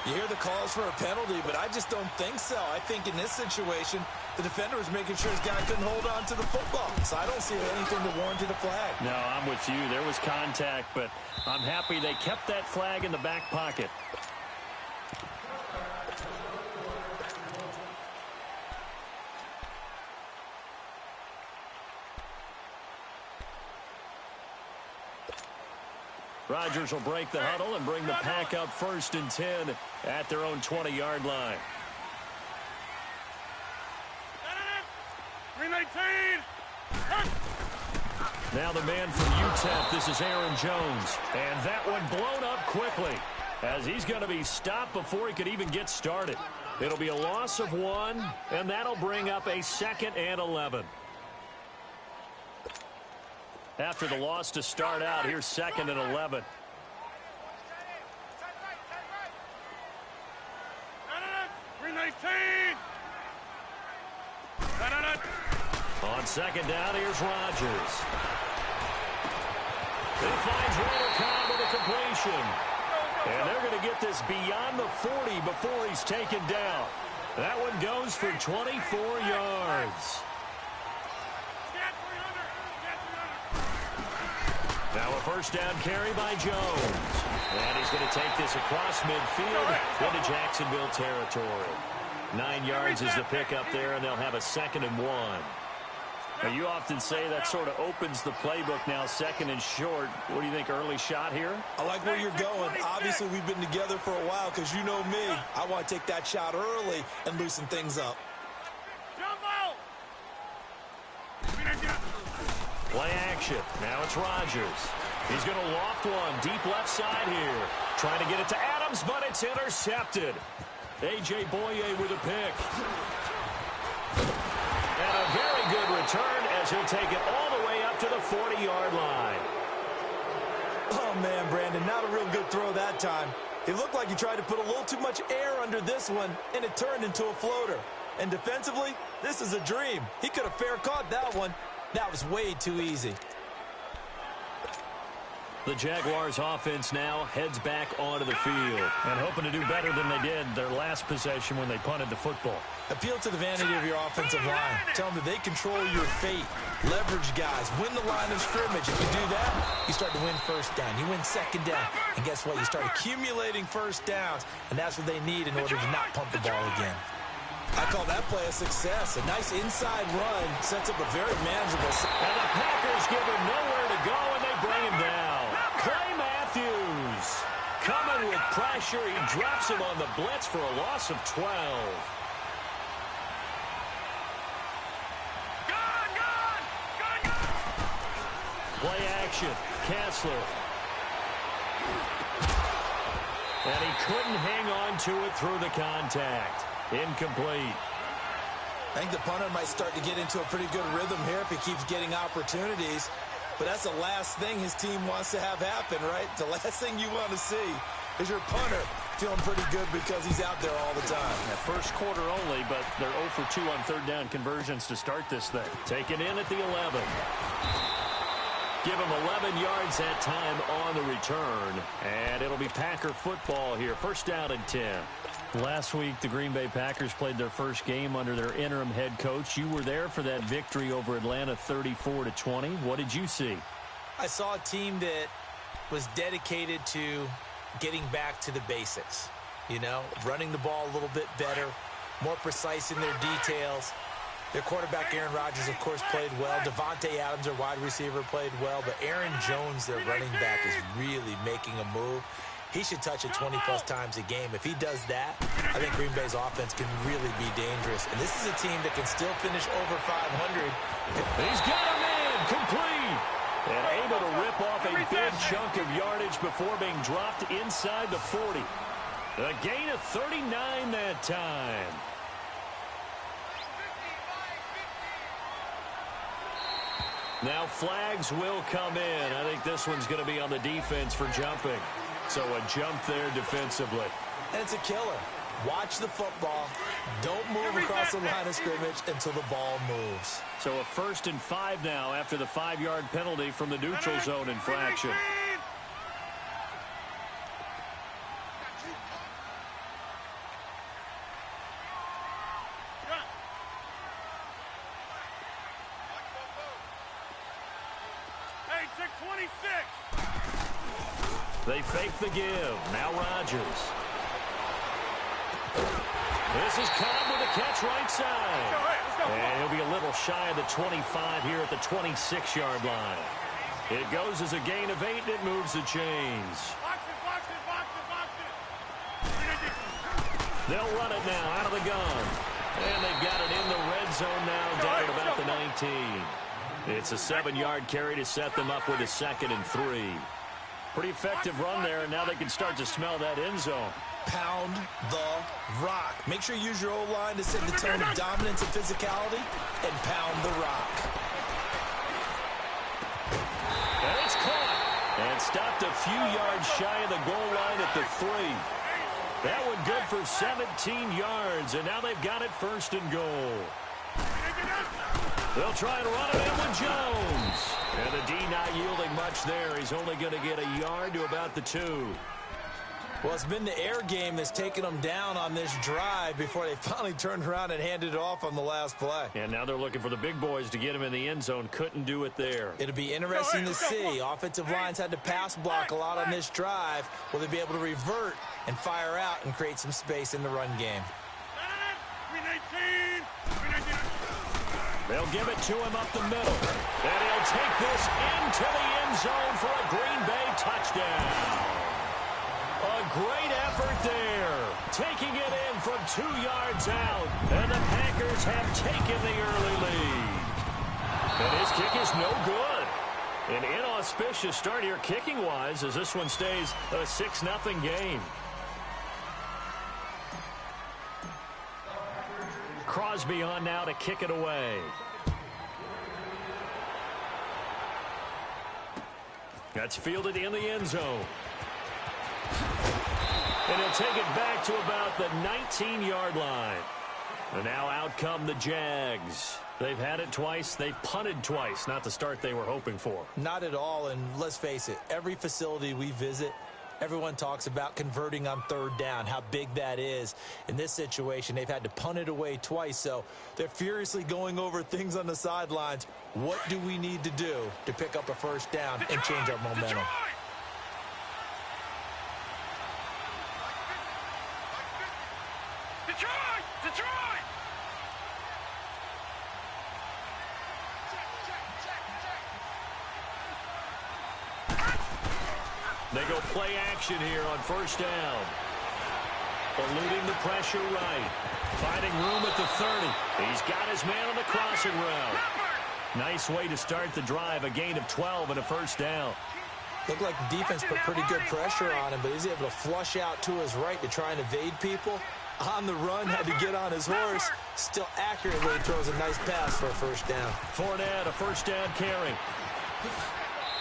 C: You hear the calls for a penalty, but I just don't think so. I think in this situation, the defender was making sure his guy couldn't hold on to the football. So I don't see anything that warranted a flag.
A: No, I'm with you. There was contact, but I'm happy they kept that flag in the back pocket. Rodgers will break the huddle and bring the pack up 1st and 10 at their own 20-yard line.
B: 319.
A: Now the man from UTEP, this is Aaron Jones. And that one blown up quickly as he's going to be stopped before he could even get started. It'll be a loss of 1, and that'll bring up a 2nd and 11. After the loss to start out, here's 2nd and 11. On 2nd down, here's Rodgers. He finds Randall Cobb with a completion. And they're going to get this beyond the 40 before he's taken down. That one goes for 24 yards. Now a 1st down carry by Jones. And he's going to take this across midfield into Jacksonville territory. 9 yards is the pickup there, and they'll have a 2nd and 1. Now, you often say that sort of opens the playbook now, 2nd and short. What do you think, early shot here?
C: I like where you're going. Obviously, we've been together for a while because you know me. I want to take that shot early and loosen things up.
A: Play action. Now it's Rodgers. He's going to loft one deep left side here. Trying to get it to Adams, but it's intercepted. A.J. Boye with a pick. And a very good return as he'll take it all the way up to the 40-yard line.
C: Oh, man, Brandon, not a real good throw that time. It looked like he tried to put a little too much air under this one, and it turned into a floater. And defensively, this is a dream. He could have fair caught that one. That was way too easy.
A: The Jaguars offense now heads back onto the field and hoping to do better than they did their last possession when they punted the football.
C: Appeal to the vanity of your offensive line. Tell them that they control your fate. Leverage guys. Win the line of scrimmage. If you do that, you start to win first down. You win second down. And guess what? You start accumulating first downs, and that's what they need in order to not pump the ball again. I call that play a success. A nice inside run sets up a very manageable.
A: And the Packers give him nowhere to go, and they bring him down. Clay Matthews coming with pressure. He drops him on the blitz for a loss of 12. Play action. Kessler. And he couldn't hang on to it through the contact. Incomplete.
C: I think the punter might start to get into a pretty good rhythm here if he keeps getting opportunities. But that's the last thing his team wants to have happen, right? The last thing you want to see is your punter feeling pretty good because he's out there all the time.
A: Yeah, first quarter only, but they're 0 for 2 on third down conversions to start this thing. Taken in at the 11. Give him 11 yards that time on the return. And it'll be Packer football here. First down and 10. Last week, the Green Bay Packers played their first game under their interim head coach. You were there for that victory over Atlanta 34-20. What did you see?
C: I saw a team that was dedicated to getting back to the basics. You know, running the ball a little bit better, more precise in their details. Their quarterback, Aaron Rodgers, of course, played well. Devontae Adams, their wide receiver, played well. But Aaron Jones, their running back, is really making a move. He should touch it 20-plus times a game. If he does that, I think Green Bay's offense can really be dangerous. And this is a team that can still finish over 500.
A: He's got a man complete. And able to rip off a big chunk of yardage before being dropped inside the 40. A gain of 39 that time. Now flags will come in. I think this one's going to be on the defense for jumping. So a jump there defensively.
C: And it's a killer. Watch the football. Don't move across the line of scrimmage until the ball moves.
A: So a 1st and 5 now after the 5-yard penalty from the neutral zone infraction. They fake the give. Now Rodgers. This is Cobb with a catch right side. And he'll be a little shy of the 25 here at the 26-yard line. It goes as a gain of 8, and it moves the chains. They'll run it now out of the gun. And they've got it in the red zone now down at about the 19. It's a 7-yard carry to set them up with a 2nd and 3. Pretty effective run there, and now they can start to smell that end zone.
C: Pound the rock. Make sure you use your O-line to set the tone of dominance and physicality, and pound the rock.
A: And it's caught. And stopped a few yards shy of the goal line at the 3. That one good for 17 yards, and now they've got it 1st and goal. They'll try and run it in with Jones. And the D not yielding much there. He's only going to get a yard to about the 2.
C: Well, it's been the air game that's taken them down on this drive before they finally turned around and handed it off on the last play.
A: And now they're looking for the big boys to get him in the end zone. Couldn't do it there.
C: It'll be interesting to see. Offensive lines had to pass block a lot on this drive. Will they be able to revert and fire out and create some space in the run game?
A: They'll give it to him up the middle. And he'll take this into the end zone for a Green Bay touchdown. A great effort there. Taking it in from 2 yards out. And the Packers have taken the early lead. And his kick is no good. An inauspicious start here kicking-wise as this one stays a 6-0 game. Crosby on now to kick it away. That's fielded in the end zone. And he'll take it back to about the 19-yard line. And now out come the Jags. They've had it twice. They've punted twice. Not the start they were hoping for.
C: Not at all, and let's face it, every facility we visit, everyone talks about converting on third down, how big that is. In this situation, they've had to punt it away twice, so they're furiously going over things on the sidelines. What do we need to do to pick up a first down and change our momentum?
B: Detroit!
A: They go play action here on first down. Eluding the pressure right. Finding room at the 30. He's got his man on the crossing route. Nice way to start the drive. A gain of 12 and a first down.
C: Looked like the defense put pretty good pressure on him, but he's able to flush out to his right to try and evade people. On the run, had to get on his horse. Still accurately throws a nice pass for a first down.
A: Fournette, a first down carry.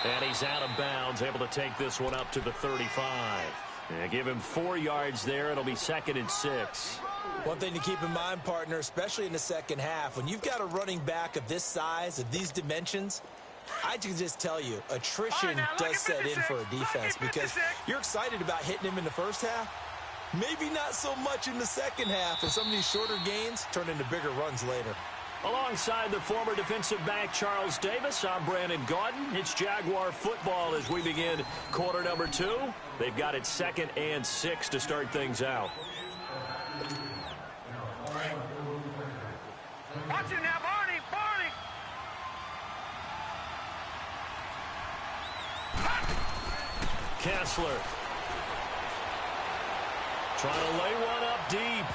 A: And he's out of bounds, able to take this one up to the 35. And give him 4 yards there. It'll be 2nd and 6.
C: One thing to keep in mind, partner, especially in the second half, when you've got a running back of this size, of these dimensions, I can just tell you, attrition does set in for a defense because you're excited about hitting him in the first half. Maybe not so much in the second half, and some of these shorter gains turn into bigger runs later.
A: Alongside the former defensive back Charles Davis, I'm Brandon Gaudin. It's Jaguar football as we begin quarter number 2. They've got it 2nd and 6 to start things out.
B: Watch it now, Barney!
A: Kessler. Trying to lay one up deep.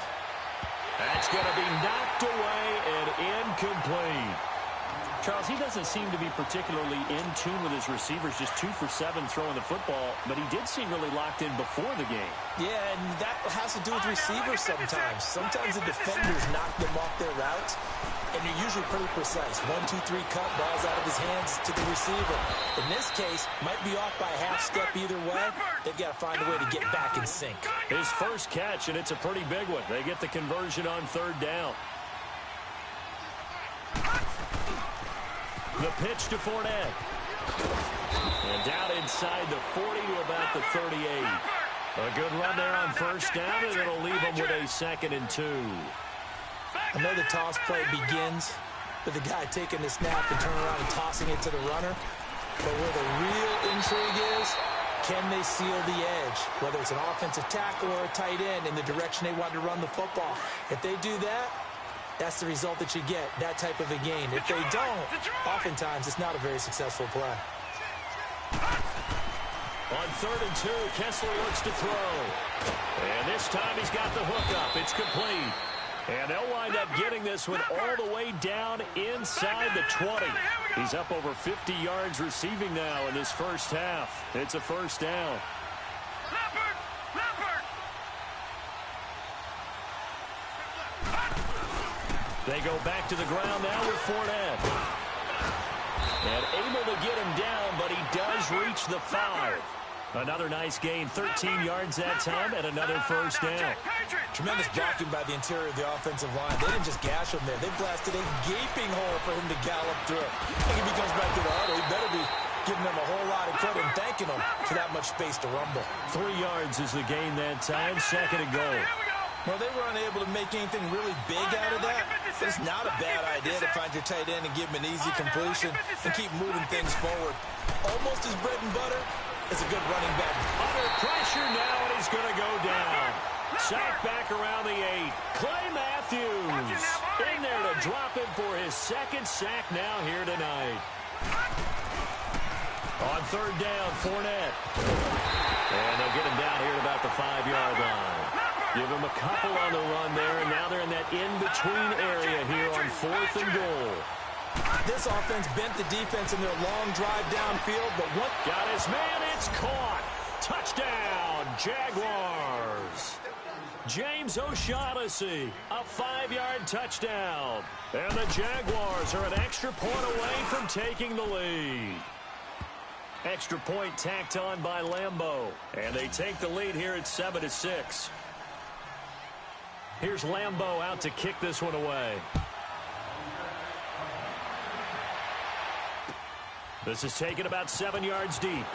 A: That's going to be knocked away and incomplete.
F: Charles, he doesn't seem to be particularly in tune with his receivers, just 2 for 7 throwing the football, but he did seem really locked in before the game.
C: Yeah, and that has to do with receivers sometimes. Sometimes the defenders knock them off their routes, and they're usually pretty precise. 1, 2, 3 cut, balls out of his hands to the receiver. In this case, might be off by a half step either way. They've got to find a way to get back in sync.
A: His first catch, and it's a pretty big one. They get the conversion on third down. The pitch to Fournette. And down inside the 40 to about the 38. A good run there on first down, and it'll leave them with a 2nd and 2.
C: I know the toss play begins with the guy taking the snap and turning around and tossing it to the runner. But where the real intrigue is, can they seal the edge? Whether it's an offensive tackle or a tight end in the direction they want to run the football. If they do that, that's the result that you get, that type of a gain. If they don't, oftentimes it's not a very successful play.
A: On 3rd and 2, Kessler looks to throw. And this time he's got the hook up. It's complete. And they'll wind up getting this one all the way down inside the 20. He's up over 50 yards receiving now in this first half. It's a first down. They go back to the ground now with Fournette. And able to get him down, but he does reach the 5. Another nice gain, 13 yards that time, and another first down.
C: Tremendous blocking by the interior of the offensive line. They didn't just gash him there. They blasted a gaping hole for him to gallop through. I think if he comes back to the huddle, he better be giving them a whole lot of credit and thanking them for that much space to rumble.
A: 3 yards is the gain that time, 2nd and goal.
C: Well, they were unable to make anything really big out of that, but it's not a bad idea to find your tight end and give him an easy completion and keep moving things forward. Almost his bread and butter is a good running back.
A: Under pressure now, and he's going to go down. Sacked back around the 8. Clay Matthews in there to drop him for his 2nd sack now here tonight. On 3rd down, Fournette. And they'll get him down here at about the 5-yard line. Give him a couple on the run there, and now they're in that in-between area here on 4th and goal.
C: This offense bent the defense in their long drive downfield, but what?
A: Got his man, it's caught. Touchdown, Jaguars. James O'Shaughnessy, a 5-yard touchdown. And the Jaguars are an extra point away from taking the lead. Extra point tacked on by Lambeau. And they take the lead here at 7-6. Here's Lambeau out to kick this one away. This is taken about 7 yards deep.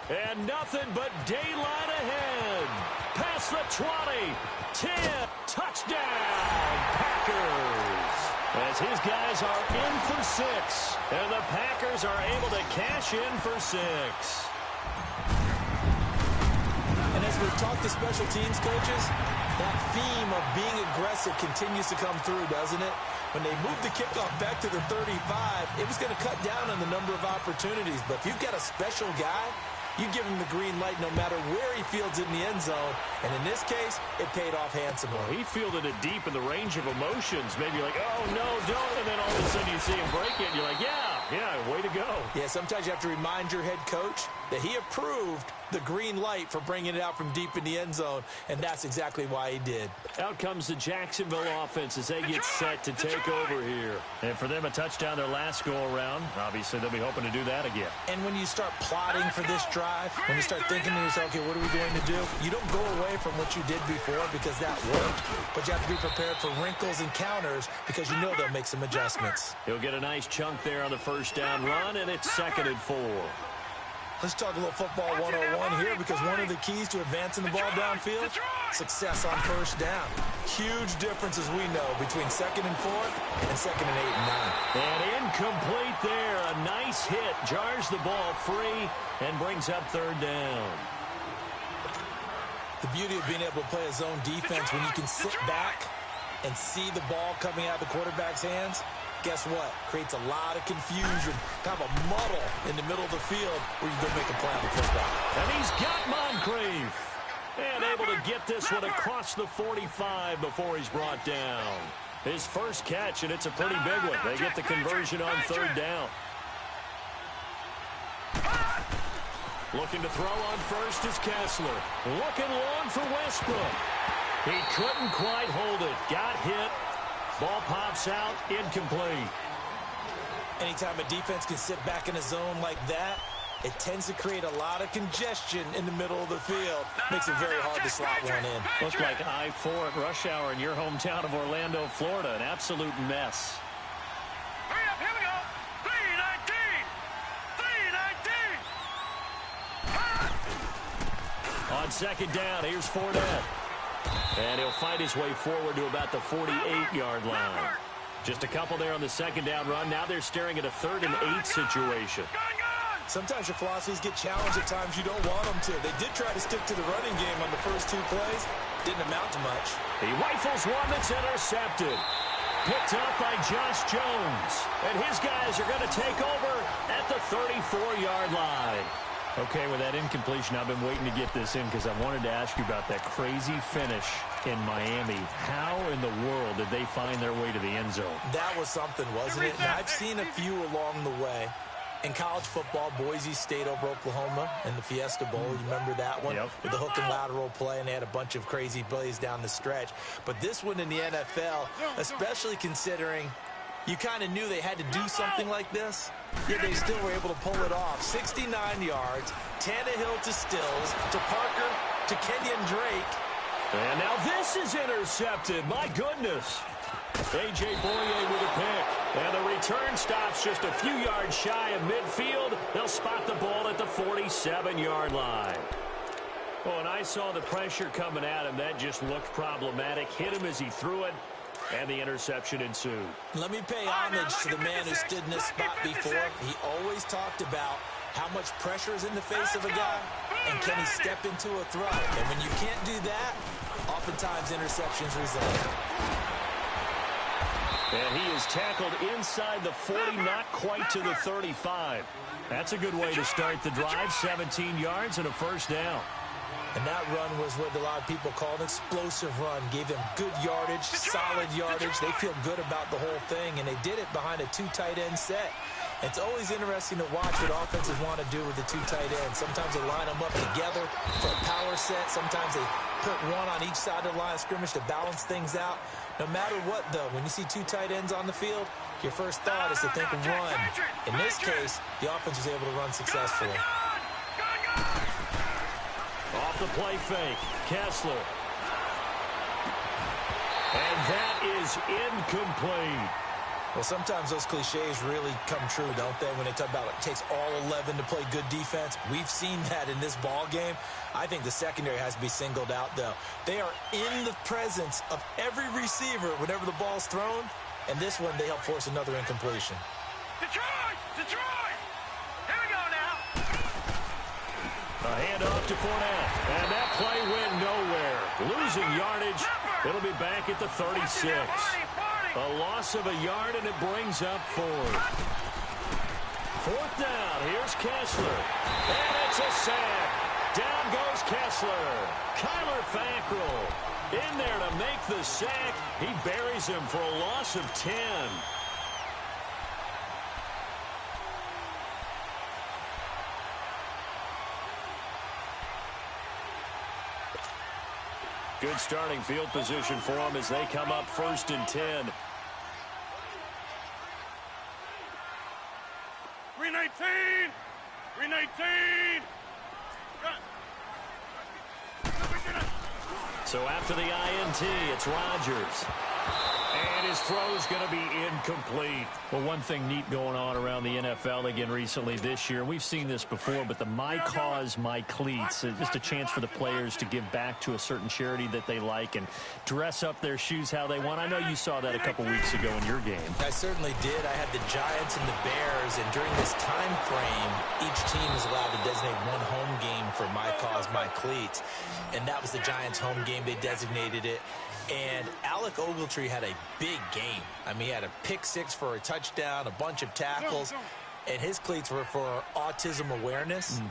A: And nothing but daylight ahead. Past the 20, 10, touchdown, Packers. As his guys are in for 6, and the Packers are able to cash in for 6.
C: And as we've talked to special teams coaches, that theme of being aggressive continues to come through, doesn't it? When they moved the kickoff back to the 35, it was going to cut down on the number of opportunities. But if you've got a special guy, you give him the green light no matter where he fields in the end zone. And in this case, it paid off handsomely.
A: Well, he fielded it deep in the range of emotions. Maybe like, oh, no, don't. And then all of a sudden you see him break it. And you're like, yeah, way to go.
C: Yeah, sometimes you have to remind your head coach that he approved the green light for bringing it out from deep in the end zone, and that's exactly why he did.
A: Out comes the Jacksonville offense as they get set to take over here. And for them, a touchdown their last go-around. Obviously, they'll be hoping to do that again.
C: And when you start plotting for this drive, when you start thinking to yourself, okay, what are we going to do? You don't go away from what you did before because that worked, but you have to be prepared for wrinkles and counters because you know they'll make some adjustments.
A: He'll get a nice chunk there on the first down run, and it's 2nd and 4.
C: Let's talk a little football 101 here because one of the keys to advancing the ball downfield, success on first down. Huge difference, as we know, between 2nd and 4 and 2nd and 8 and 9.
A: And incomplete there. A nice hit. Jars the ball free and brings up 3rd down.
C: The beauty of being able to play a zone defense when you can sit back and see the ball coming out of the quarterback's hands, guess what? Creates a lot of confusion, kind of a muddle in the middle of the field where you go make a play on the football.
A: And he's got Moncrief. And able to get this one across the 45 before he's brought down. His first catch, and it's a pretty big one. They get the conversion on 3rd down. Looking to throw on first is Kessler. Looking long for Westbrook. He couldn't quite hold it. Got hit. Ball pops out, incomplete.
C: Anytime a defense can sit back in a zone like that, it tends to create a lot of congestion in the middle of the field. Makes it very hard to slot one in.
A: Looks like I-4 at rush hour in your hometown of Orlando, Florida. An absolute mess.
B: Hurry up, here we go. 3-19. 3-19.
A: On 2nd down, here's Fournette. And he'll find his way forward to about the 48-yard line. Just a couple there on the 2nd down run. Now they're staring at a 3rd and 8 situation.
C: Sometimes your philosophies get challenged at times you don't want them to. They did try to stick to the running game on the first 2 plays. Didn't amount to much.
A: He rifles one that's intercepted. Picked up by Josh Jones. And his guys are going to take over at the 34-yard line. Okay, with that incompletion, I've been waiting to get this in because I wanted to ask you about that crazy finish in Miami. How in the world did they find their way to the end zone?
C: That was something, wasn't it? And I've seen a few along the way. In college football, Boise State over Oklahoma in the Fiesta Bowl. You remember that one?
A: Yep.
C: With the hook and lateral play, and they had a bunch of crazy plays down the stretch. But this one in the NFL, especially considering you kind of knew they had to do something like this, yet they still were able to pull it off. 69 yards, Tannehill to Stills, to Parker, to Kenyon Drake.
A: And now this is intercepted. My goodness. A.J. Boye with a pick. And the return stops just a few yards shy of midfield. They'll spot the ball at the 47-yard line. Oh, and I saw the pressure coming at him. That just looked problematic. Hit him as he threw it. And the interception ensued.
C: Let me pay homage to the man who stood in this spot before. He always talked about how much pressure is in the face of a guy, and can he step into a throw. And when you can't do that, oftentimes interceptions result.
A: And he is tackled inside the 40, not quite to the 35. That's a good way to start the drive. 17 yards and a first down.
C: And that run was what a lot of people call an explosive run. Gave them good yardage, solid yardage. They feel good about the whole thing, and they did it behind a 2 tight end set. It's always interesting to watch what offenses want to do with the 2 tight ends. Sometimes they line them up together for a power set. Sometimes they put one on each side of the line of scrimmage to balance things out. No matter what, though, when you see 2 tight ends on the field, your first thought is to think of run. In this case, the offense was able to run successfully.
A: off the play fake. Kessler. And that is incomplete.
C: Well, sometimes those cliches really come true, don't they, when they talk about it takes all 11 to play good defense. We've seen that in this ball game. I think the secondary has to be singled out, though. They are in the presence of every receiver whenever the ball's thrown, and this one they help force another incompletion.
B: Detroit! Detroit! Here we go now.
A: A handoff to Fournette, and that play went nowhere. Losing yardage. It'll be back at the 36. A loss of a yard, and it brings up 4. 4th down. Here's Kessler. And it's a sack. Down goes Kessler. Kyler Fackrell in there to make the sack. He buries him for a loss of 10. Good starting field position for them as they come up 1st and 10.
B: 319! 319!
A: So after the INT, it's Rodgers. And his throw's going to be incomplete.
F: Well, one thing neat going on around the NFL again recently this year, we've seen this before, but the My Cause, My Cleats, just a chance for the players to give back to a certain charity that they like and dress up their shoes how they want. I know you saw that a couple weeks ago in your game.
C: I certainly did. I had the Giants and the Bears, and during this time frame, each team is allowed to designate one home game for My Cause, My Cleats, and that was the Giants' home game. They designated it. And Alec Ogletree had a big game. I mean, he had a pick 6 for a touchdown, a bunch of tackles, and his cleats were for autism awareness.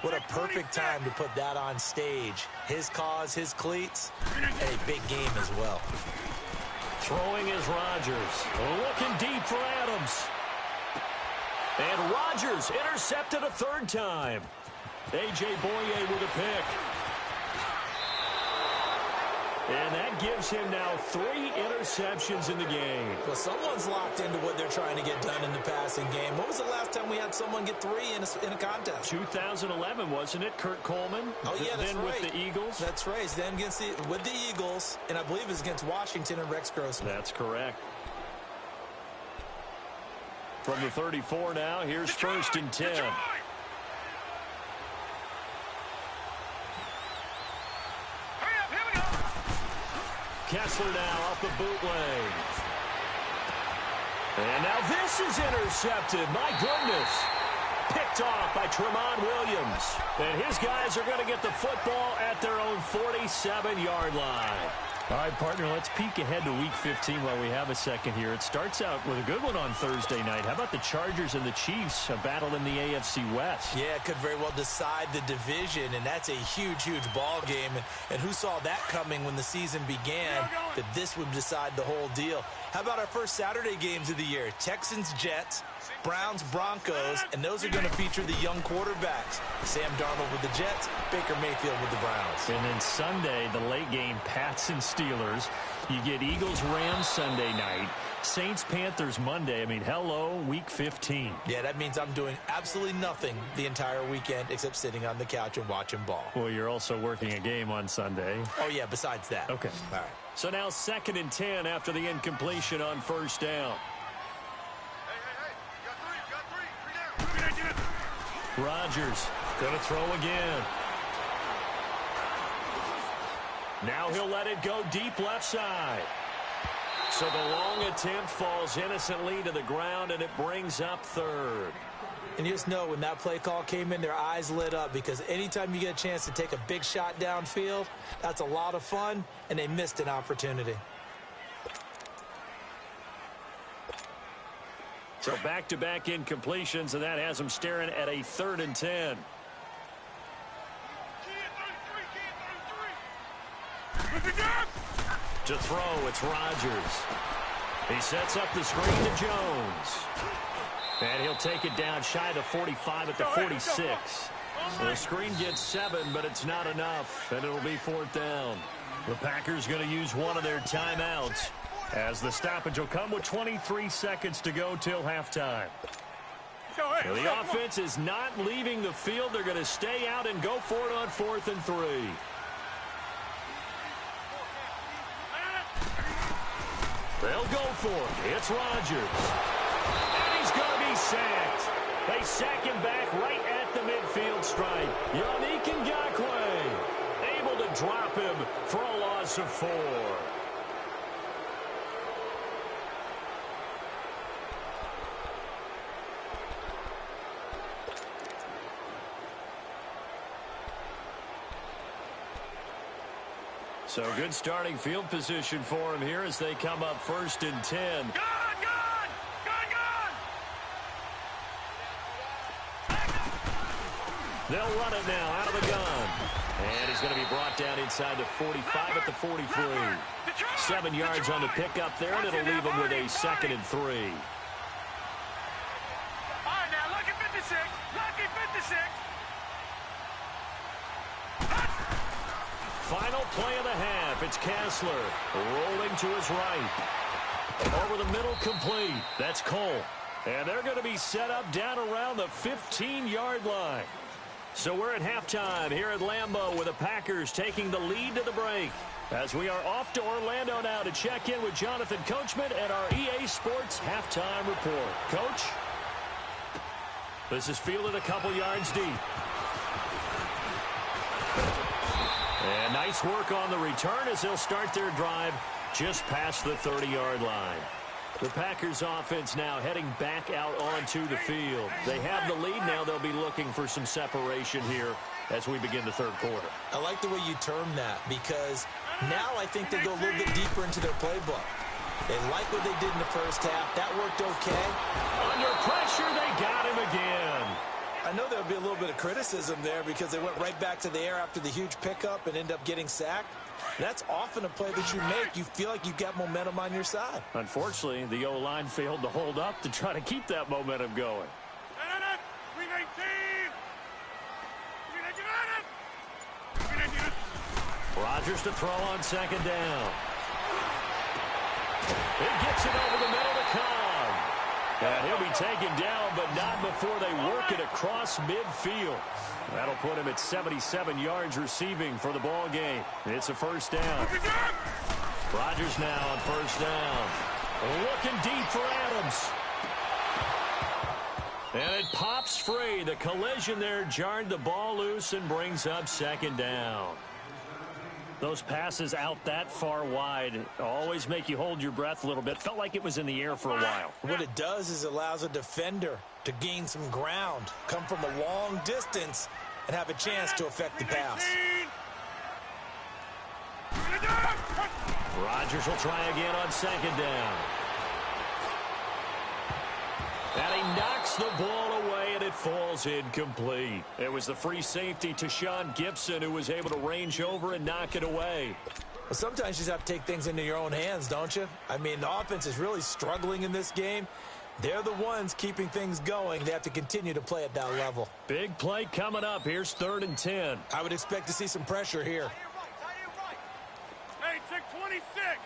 C: What a perfect time to put that on stage. His cause, his cleats, and a big game as well.
A: Throwing is Rodgers. Looking deep for Adams. And Rodgers intercepted a 3rd time. A.J. Boye with a pick. And that gives him now 3 interceptions in the game.
C: Well, someone's locked into what they're trying to get done in the passing game. When was the last time we had someone get 3 in a contest?
A: 2011, wasn't it? Kurt Coleman?
C: Oh, yeah, that's
A: then
C: right.
A: with the Eagles?
C: That's right. Then with the Eagles, and I believe it was against Washington and Rex Grossman.
A: That's correct. From the 34 now, here's 1st and 10. Kessler now off the bootleg. And now this is intercepted. My goodness. Picked off by Tramon Williams. And his guys are going to get the football at their own 47-yard line.
F: All right, partner, let's peek ahead to Week 15 while we have a second here. It starts out with a good one on Thursday night. How about the Chargers and the Chiefs, a battle in the AFC West?
C: Yeah, it could very well decide the division, and that's a huge, huge ball game. And who saw that coming when the season began, that this would decide the whole deal? How about our first Saturday games of the year? Texans, Jets, Browns, Broncos, and those are going to feature the young quarterbacks. Sam Darnold with the Jets, Baker Mayfield with the Browns.
F: And then Sunday, the late game, Pats and Steelers. You get Eagles-Rams Sunday night, Saints-Panthers Monday. I mean, hello, Week 15.
C: Yeah, that means I'm doing absolutely nothing the entire weekend except sitting on the couch and watching ball.
F: Well, you're also working a game on Sunday.
C: Oh, yeah, besides that.
F: Okay.
C: All right.
A: So now 2nd and 10 after the incompletion on 1st down. Rodgers going to throw again. Now he'll let it go deep left side. So the long attempt falls innocently to the ground, and it brings up 3rd.
C: And you just know when that play call came in, their eyes lit up, because anytime you get a chance to take a big shot downfield, that's a lot of fun, and they missed an opportunity.
A: So back-to-back incompletions, and that has them staring at a 3rd and 10. To throw, it's Rodgers. He sets up the screen to Jones. And he'll take it down shy of the 45 at the 46. The screen gets 7, but it's not enough, and it'll be 4th down. The Packers going to use one of their timeouts, as the stoppage will come with 23 seconds to go till halftime. The offense is not leaving the field. They're going to stay out and go for it on 4th and 3. They'll go for it. It's Rodgers. And he's going to be sacked. They sack him back right at the midfield stripe. Yannick Ngakoue able to drop him for a loss of 4. So good starting field position for him here as they come up 1st and 10. They'll run it now out of the gun. And he's going to be brought down inside the 45 at the 43. 7 yards on the pickup there, and it'll leave him with a 2nd and 3.
B: All right, now, lucky 56. Lucky 56.
A: Final play of the half. It's Kessler rolling to his right. Over the middle, complete. That's Cole. And they're going to be set up down around the 15-yard line. So we're at halftime here at Lambeau with the Packers taking the lead to the break. As we are off to Orlando now to check in with Jonathan Coachman and our EA Sports halftime report. Coach? This is fielded a couple yards deep. And nice work on the return as they'll start their drive just past the 30-yard line. The Packers offense now heading back out onto the field. They have the lead now. They'll be looking for some separation here as we begin the 3rd quarter.
C: I like the way you term that because now I think they go a little bit deeper into their playbook. They like what they did in the 1st half. That worked okay.
A: Under pressure, they got him again.
C: I know there'll be a little bit of criticism there because they went right back to the air after the huge pickup and end up getting sacked. That's often a play that you make. You feel like you've got momentum on your side.
A: Unfortunately, the O-line failed to hold up to try to keep that momentum going.
B: 319.
A: Rodgers to throw on 2nd down. It gets it over the middle to Cobb. And he'll be taken down, but not before they work it across midfield. That'll put him at 77 yards receiving for the ball game. It's a 1st down. Rodgers now on 1st down. Looking deep for Adams. And it pops free. The collision there jarred the ball loose and brings up 2nd down. Those passes out that far wide always make you hold your breath a little bit. Felt like it was in the air for a while.
C: What it does is it allows a defender to gain some ground, come from a long distance, and have a chance to affect the pass.
A: Rodgers will try again on 2nd down. And he knocks the ball away, and it falls incomplete. It was the free safety to Sean Gibson who was able to range over and knock it away.
C: Well, sometimes you just have to take things into your own hands, don't you? I mean, the offense is really struggling in this game. They're the ones keeping things going. They have to continue to play at that level.
A: Big play coming up. Here's 3rd and 10.
C: I would expect to see some pressure here.
B: Hey, check 26.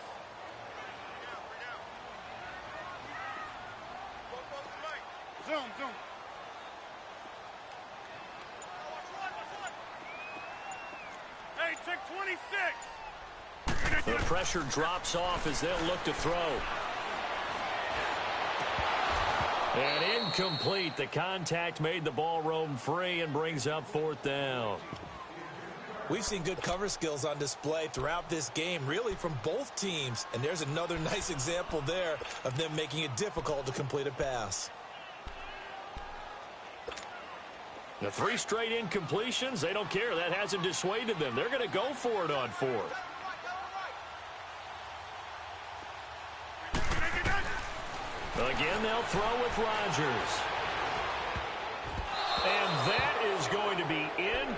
B: Zoom. Hey, check 26.
A: The pressure drops off as they'll look to throw. And incomplete. The contact made the ball roam free and brings up 4th down.
C: We've seen good cover skills on display throughout this game, really from both teams. And there's another nice example there of them making it difficult to complete a pass.
A: The 3 straight incompletions, they don't care. That hasn't dissuaded them. They're going to go for it on 4th. Again, they'll throw with Rodgers. And that is going to be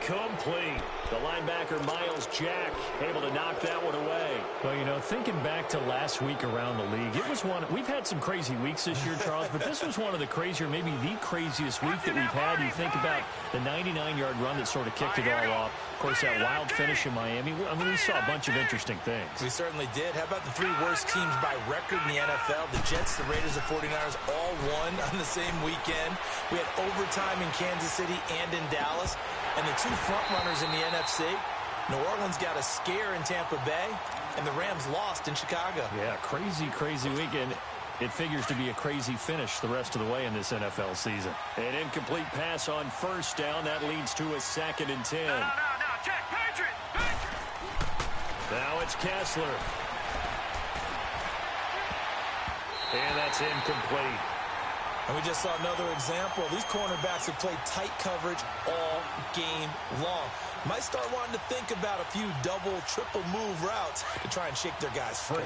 A: Incomplete. The linebacker, Miles Jack, able to knock that one away.
F: Well, you know, thinking back to last week around the league, it was one. We've had some crazy weeks this year, Charles, but this was one of the crazier, maybe the craziest week that we've had. You think about the 99-yard run that sort of kicked it all off. Of course, that wild finish in Miami. I mean, we saw a bunch of interesting things.
C: We certainly did. How about the three worst teams by record in the NFL? The Jets, the Raiders, the 49ers all won on the same weekend. We had overtime in Kansas City and in Dallas. And the two front runners in the NFC, New Orleans got a scare in Tampa Bay, and the Rams lost in Chicago.
F: Yeah, crazy weekend. It figures to be a crazy finish the rest of the way in this NFL season.
A: An incomplete pass on first down. That leads to a 2nd and 10.
B: No, check, Patriot.
A: Now it's Kessler. And that's incomplete.
C: And we just saw another example. These cornerbacks have played tight coverage all game long. Might start wanting to think about a few double, triple move routes to try and shake their guys free.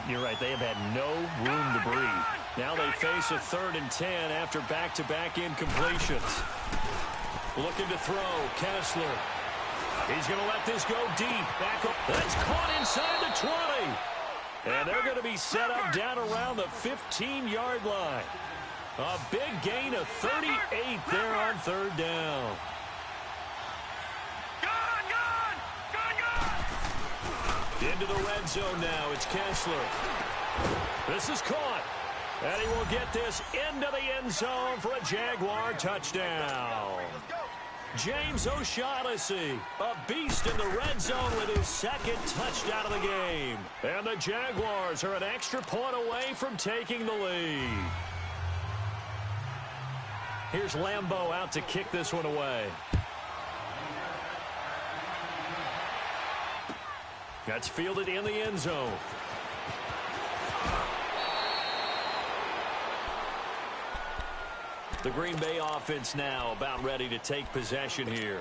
F: You're right, they have had no room to breathe.
A: Now they face a 3rd and 10 after back-to-back incompletions. Looking to throw, Kessler. He's going to let this go deep. Back up. That's caught inside the 20. And they're going to be set up down around the 15-yard line. A big gain of 38 there on 3rd down. Into the red zone now. It's Kessler. This is caught. And he will get this into the end zone for a Jaguar touchdown. James O'Shaughnessy, a beast in the red zone with his 2nd touchdown of the game. And the Jaguars are an extra point away from taking the lead. Here's Lambeau out to kick this one away. That's fielded in the end zone. The Green Bay offense now about ready to take possession here.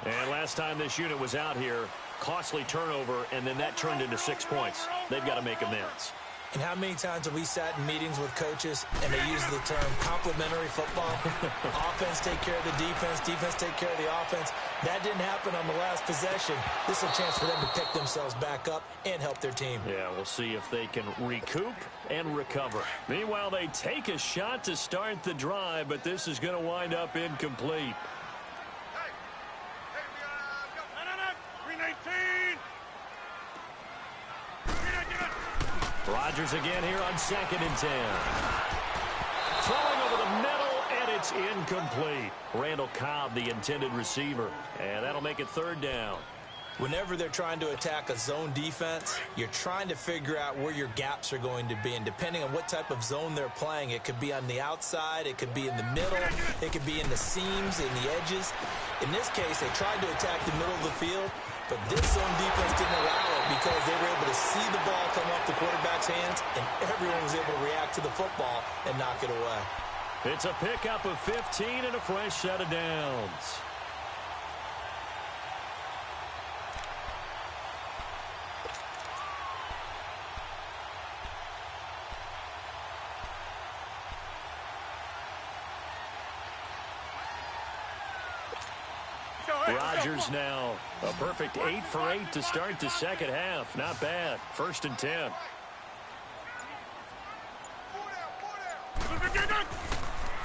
A: And last time this unit was out here, costly turnover, and then that turned into 6 points. They've got to make amends.
C: And how many times have we sat in meetings with coaches and they use the term complementary football? Offense take care of the defense, defense take care of the offense. That didn't happen on the last possession. This is a chance for them to pick themselves back up and help their team.
A: Yeah, we'll see if they can recoup and recover. Meanwhile, they take a shot to start the drive, but this is going to wind up incomplete. Rodgers again here on 2nd and 10. Throwing over the middle, and it's incomplete. Randall Cobb, the intended receiver. And that'll make it 3rd down.
C: Whenever they're trying to attack a zone defense, you're trying to figure out where your gaps are going to be. And depending on what type of zone they're playing, it could be on the outside, it could be in the middle, it could be in the seams, in the edges. In this case, they tried to attack the middle of the field, but this zone defense didn't allow it because they were able to see the ball come off the quarterback's hands, and everyone was able to react to the football and knock it away.
A: It's a pickup of 15 and a fresh set of downs. Rodgers now a perfect 8 for 8 to start the 2nd half. Not bad. 1st and 10.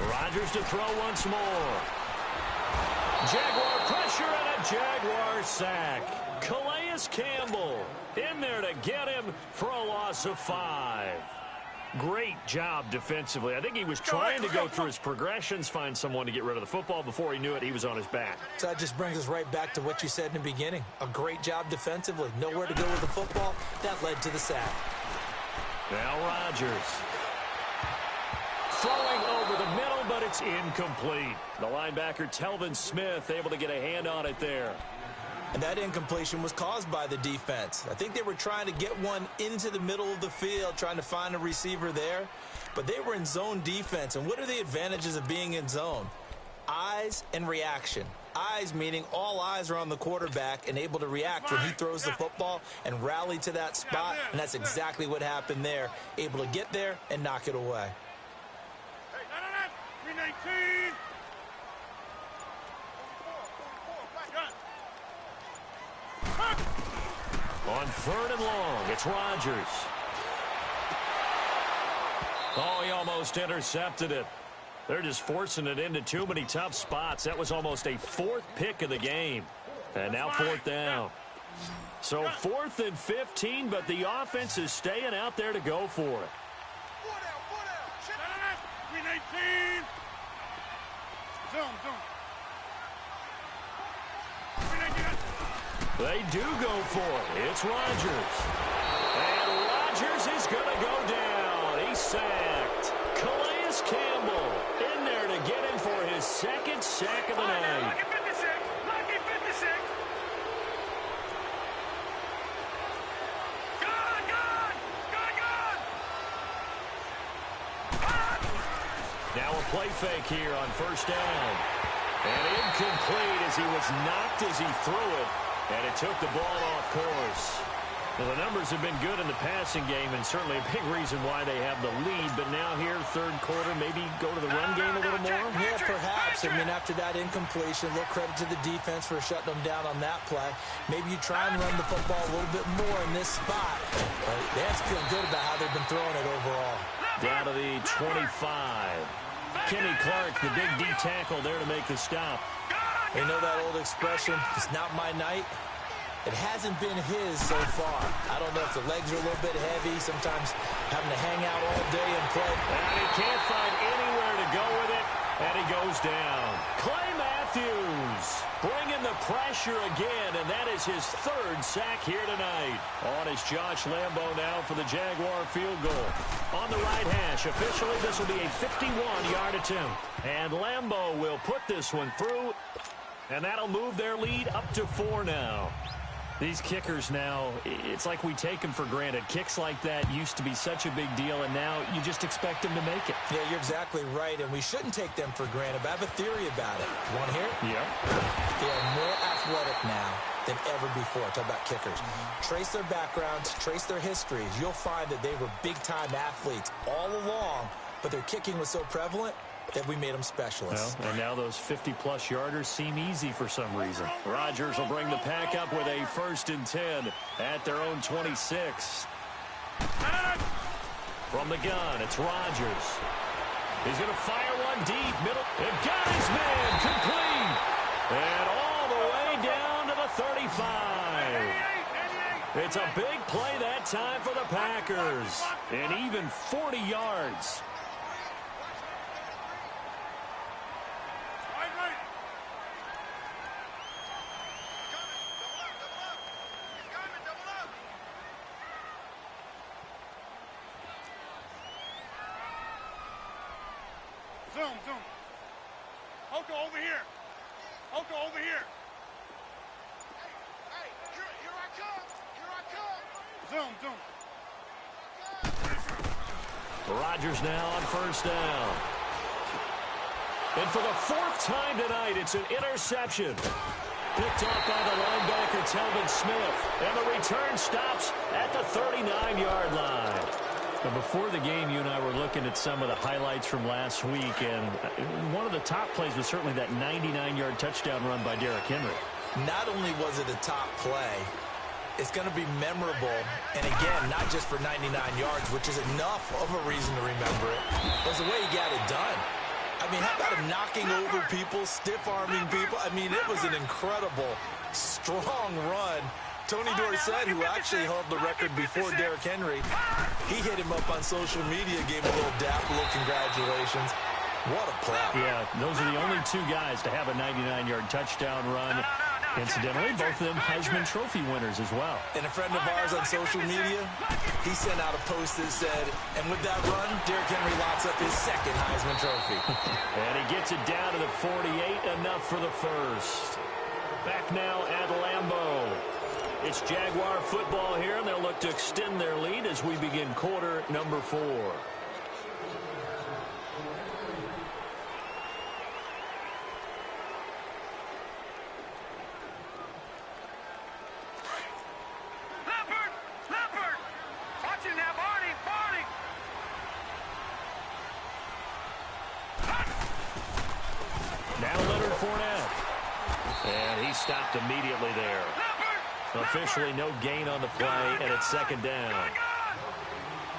A: Rodgers to throw once more. Jaguar pressure and a Jaguar sack. Calais Campbell in there to get him for a loss of 5. Great job defensively. I think he was trying to go through his progressions, find someone to get rid of the football. Before he knew it, he was on his back.
C: So that just brings us right back to what you said in the beginning. A great job defensively. Nowhere to go with the football. That led to the sack.
A: Now Rodgers. Throwing over the middle, but it's incomplete. The linebacker, Telvin Smith, able to get a hand on it there.
C: And that incompletion was caused by the defense. I think they were trying to get one into the middle of the field, trying to find a receiver there. But they were in zone defense. And what are the advantages of being in zone? Eyes and reaction. Eyes meaning all eyes are on the quarterback and able to react when he throws the football and rally to that spot. And that's exactly what happened there. Able to get there and knock it away.
A: On 3rd and long, it's Rodgers. Oh, he almost intercepted it. They're just forcing it into too many tough spots. That was almost a 4th pick of the game. And now 4th down. So 4th and 15, but the offense is staying out there to go for it.
B: 18. Zoom.
A: They do go for it. It's Rodgers. And Rodgers is going to go down. He's sacked. Calais Campbell in there to get him for his 2nd sack of the night.
B: Lucky 56. Lucky 56.
A: Now a play fake here on 1st down. And incomplete as he was knocked as he threw it. And it took the ball off course. Well, the numbers have been good in the passing game, and certainly a big reason why they have the lead. But now here, 3rd quarter, maybe go to the run game a little more?
C: Yeah, perhaps. I mean, after that incompletion, a little credit to the defense for shutting them down on that play. Maybe you try and run the football a little bit more in this spot. But they have to feel good about how they've been throwing it overall.
A: Down to the 25. Kenny Clark, the big D tackle there to make the stop.
C: You know that old expression, it's not my night? It hasn't been his so far. I don't know if the legs are a little bit heavy, sometimes having to hang out all day and play.
A: And he can't find anywhere to go with it, and he goes down. Clay Matthews bringing the pressure again, and that is his 3rd sack here tonight. On is Josh Lambo now for the Jaguar field goal. On the right hash, officially this will be a 51-yard attempt. And Lambo will put this one through, and that'll move their lead up to 4 now. These kickers now, it's like we take them for granted. Kicks like that used to be such a big deal, and now you just expect them to make it.
C: Yeah, you're exactly right, and we shouldn't take them for granted, but I have a theory about it. You want to hear it?
A: Yeah.
C: They are more athletic now than ever before. Talk about kickers. Trace their backgrounds, trace their histories. You'll find that they were big-time athletes all along, but their kicking was so prevalent that we made them specialists.
A: Well, and now those 50-plus yarders seem easy for some reason. Rodgers will bring the pack up with a 1st and 10 at their own 26. From the gun, it's Rodgers. He's going to fire one deep, middle. And got his man, complete. And all the way down to the 35. It's a big play that time for the Packers. And even 40 yards.
B: Zoom. Hoka over here. Hoka over here. Hey, here I come. Zoom.
A: Rodgers now on 1st down. And for the 4th time tonight, it's an interception. Picked off by the linebacker, Telvin Smith. And the return stops at the 39-yard line. Now, before the game, you and I were looking at some of the highlights from last week, and one of the top plays was certainly that 99-yard touchdown run by Derrick Henry.
C: Not only was it a top play, it's going to be memorable, and again, not just for 99 yards, which is enough of a reason to remember it. It was the way he got it done. I mean, how about him knocking over people, stiff-arming people? I mean, it was an incredible, strong run. Tony Dorsett, who actually held the record before Derrick Henry, he hit him up on social media, gave him a little dap, a little congratulations. What a play.
A: Yeah, those are the only 2 guys to have a 99-yard touchdown run. Incidentally, both of them Heisman Trophy winners as well.
C: And a friend of ours on social media, he sent out a post that said, and with that run, Derrick Henry locks up his 2nd Heisman Trophy.
A: And he gets it down to the 48, enough for the 1st. Back now at Lambeau. It's Jaguar football here, and they'll look to extend their lead as we begin quarter number 4.
B: Leopard! Watch it now, Barney!
A: Now Leonard Fournette. And he stopped immediately there. Officially no gain on the play, and it's second down.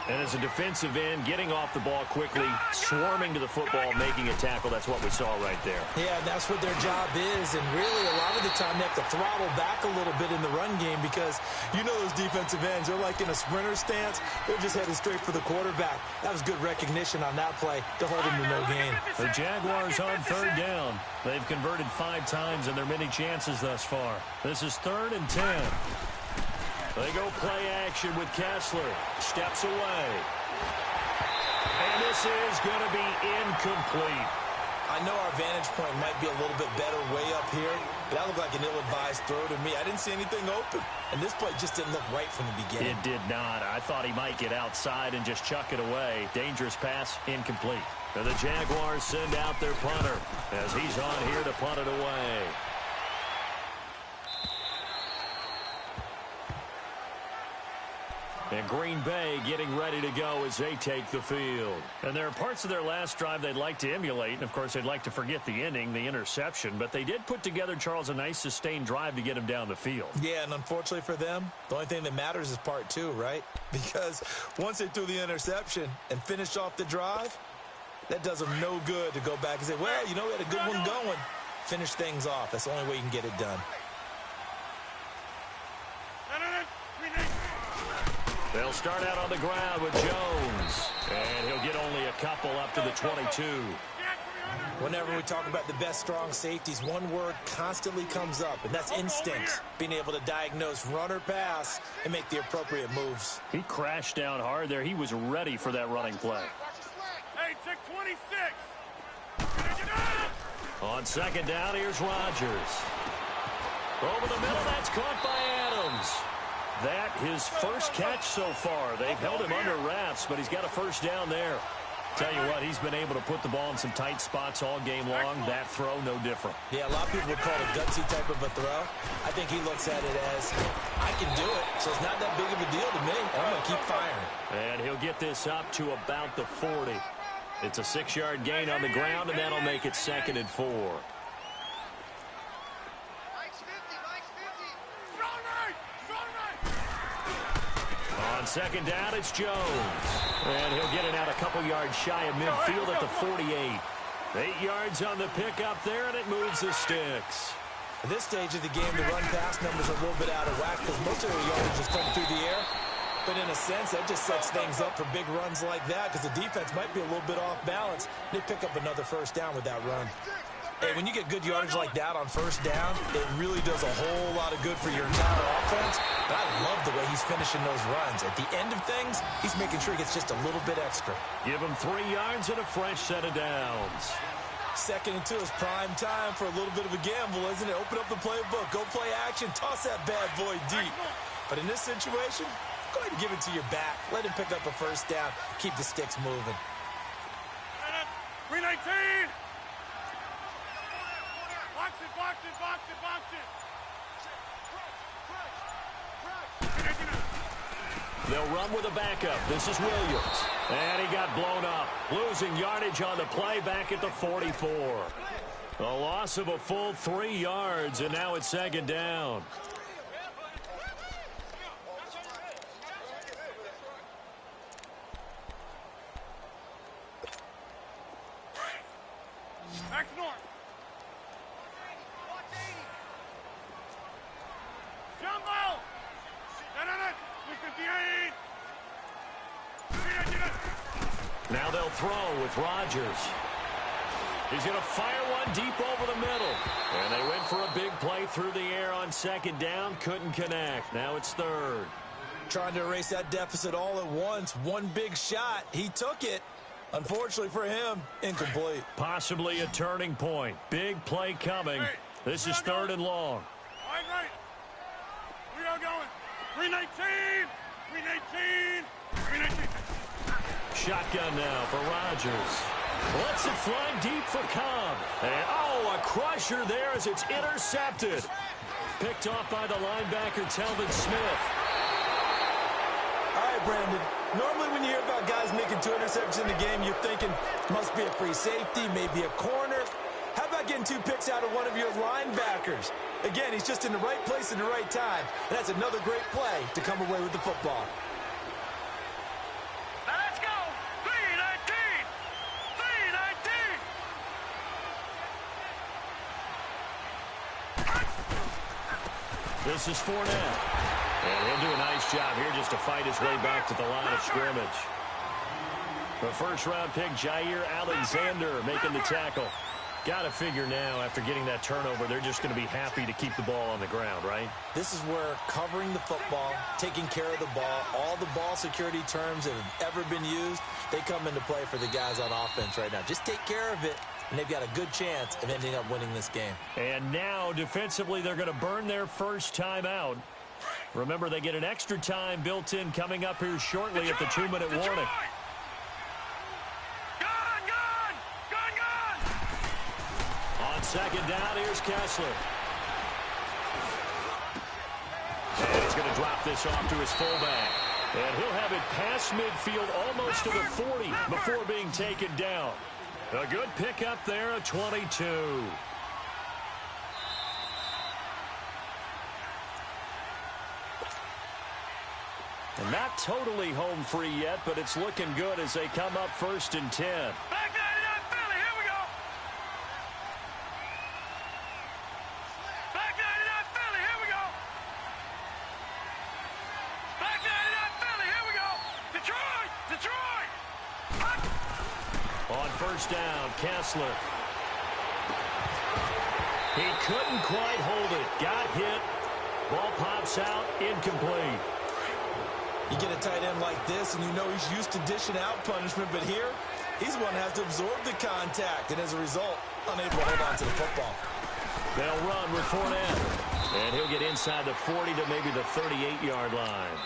A: And as a defensive end, getting off the ball quickly, swarming to the football, making a tackle, that's what we saw right there.
C: Yeah, that's what their job is, and really a lot of the time they have to throttle back a little bit in the run game because you know those defensive ends, they're like in a sprinter stance. They're just headed straight for the quarterback. That was good recognition on that play to hold him to no gain.
F: The Jaguars on third down. They've converted 5 times in their many chances thus far. This is 3rd and 10. They go play action with Kessler. Steps away. And this is going to be incomplete.
C: I know our vantage point might be a little bit better way up here, but that looked like an ill-advised throw to me. I didn't see anything open, and this play just didn't look right from the beginning.
F: It did not. I thought he might get outside and just chuck it away. Dangerous pass, incomplete. And the Jaguars send out their punter as he's on here to punt it away. And Green Bay getting ready to go as they take the field. And there are parts of their last drive they'd like to emulate. And, of course, they'd like to forget the inning, the interception. But they did put together, Charles, a nice sustained drive to get him down the field.
C: Yeah, and unfortunately for them, the only thing that matters is part 2, right? Because once they threw the interception and finished off the drive, that does them no good to go back and say, well, you know, we had a good one going. Finish things off. That's the only way you can get it done.
A: They'll start out on the ground with Jones. And he'll get only a couple up to the 22.
C: Whenever we talk about the best strong safeties, one word constantly comes up, and that's instincts. Being able to diagnose run or pass and make the appropriate moves.
F: He crashed down hard there. He was ready for that running play.
B: Hey, check 26.
A: On second down, here's Rodgers. Over the middle, that's caught by Adams. That his first catch so far. They've held him under wraps, but he's got a first down there. Tell you what, he's been able to put the ball in some tight spots all game long. That throw, no different.
C: Yeah, a lot of people would call it a gutsy type of a throw. I think he looks at it as, I can do it, so it's not that big of a deal to me, and I'm going to keep firing.
A: And he'll get this up to about the 40. It's a 6-yard gain on the ground, and that'll make it 2nd and 4. On second down, it's Jones. And he'll get it out a couple yards shy of midfield at the 48. 8 yards on the pickup there, and it moves the sticks.
C: At this stage of the game, the run-pass numbers are a little bit out of whack because most of their yardage is coming through the air. But in a sense, that just sets things up for big runs like that because the defense might be a little bit off balance. They pick up another first down with that run. Hey, when you get good yardage like that on first down, it really does a whole lot of good for your entire offense. But I love the way he's finishing those runs. At the end of things, he's making sure he gets just a little bit extra.
A: Give him 3 yards and a fresh set of downs.
C: 2nd and 2 is prime time for a little bit of a gamble, isn't it? Open up the playbook, go play action, toss that bad boy deep. But in this situation, go ahead and give it to your back. Let him pick up a first down. Keep the sticks moving.
B: 319! Box it, box it, box it, box it.
A: They'll run with a backup. This is Williams. And he got blown up. Losing yardage on the play back at the 44. A loss of a full 3 yards, and now it's 2nd down.
B: Back north. Jumbo! 358!
A: Now they'll throw with Rodgers. He's going to fire one deep over the middle. And they went for a big play through the air on 2nd down. Couldn't connect. Now it's 3rd.
C: Trying to erase that deficit all at once. One big shot. He took it. Unfortunately for him, incomplete.
A: Possibly a turning point. Big play coming. This is 3rd and long.
B: Right. We are going. 319! 319! 319!
A: Shotgun now for Rodgers. Lets it fly deep for Cobb. And, a crusher there as it's intercepted. Picked off by the linebacker, Telvin Smith.
C: All right, Brandon. Normally when you hear about guys making 2 interceptions in the game, you're thinking, must be a free safety, maybe a corner. How about getting 2 picks out of one of your linebackers? Again, he's just in the right place at the right time. And that's another great play to come away with the football.
B: Now let's go. 3-19. 3-19.
A: This is Fournette. And he'll do a nice job here just to fight his way back to the line of scrimmage. The first-round pick, Jair Alexander, making the tackle. Got to figure now, after getting that turnover, they're just going to be happy to keep the ball on the ground, right?
C: This is where covering the football, taking care of the ball, all the ball security terms that have ever been used, they come into play for the guys on offense right now. Just take care of it, and they've got a good chance of ending up winning this game.
A: And now, defensively, they're going to burn their first time out. Remember, they get an extra time built in coming up here shortly at the 2-minute warning. On second down, here's Kessler. And he's going to drop this off to his fullback. And he'll have it past midfield almost to the 40 before being taken down. A good pickup there, a 22. And not totally home free yet, but it's looking good as they come up 1st and 10.
B: Back 99 Philly, here we go. Back 99 Philly, here we go. Back 99 Philly, here we go. Detroit, Detroit.
A: On first down, Kessler. He couldn't quite hold it. Got hit. Ball pops out, incomplete.
C: You get a tight end like this, and you know he's used to dishing out punishment, but here, he's one that has to absorb the contact, and as a result, unable to hold on to the football.
A: They'll run with Fournette, and he'll get inside the 40 to maybe the 38-yard line.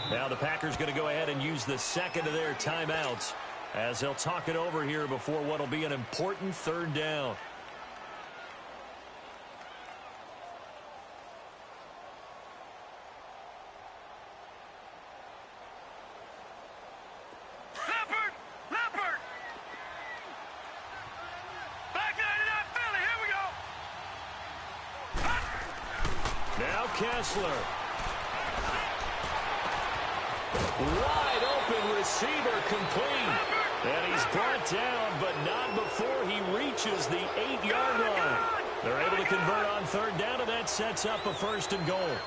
A: Now the Packers going to go ahead and use the second of their timeouts as they'll talk it over here before what will be an important 3rd down. Kessler. Wide open receiver complete. And he's brought down, but not before he reaches the 8-yard line. They're able to convert on 3rd down, and that sets up a 1st and goal.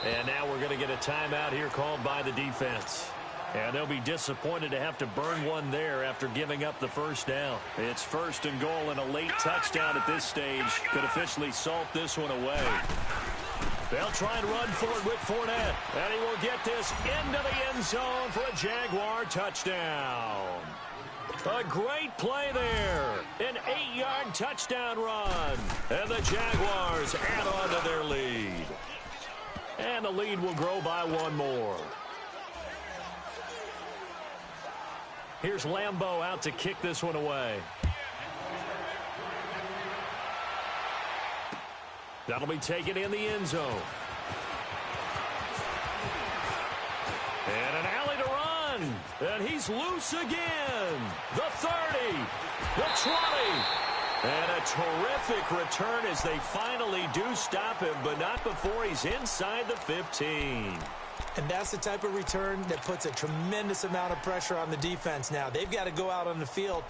A: And now we're going to get a timeout here called by the defense. And they'll be disappointed to have to burn one there after giving up the 1st down. It's 1st and goal, and a late touchdown at this stage could officially salt this one away. They'll try and run for it with Fournette. And he will get this into the end zone for a Jaguar touchdown. A great play there. An 8-yard touchdown run. And the Jaguars add on to their lead. And the lead will grow by one more. Here's Lambeau out to kick this one away. That'll be taken in the end zone. And an alley to run. And he's loose again. The 30. The 20. And a terrific return as they finally do stop him, but not before he's inside the 15.
C: And that's the type of return that puts a tremendous amount of pressure on the defense now. They've got to go out on the field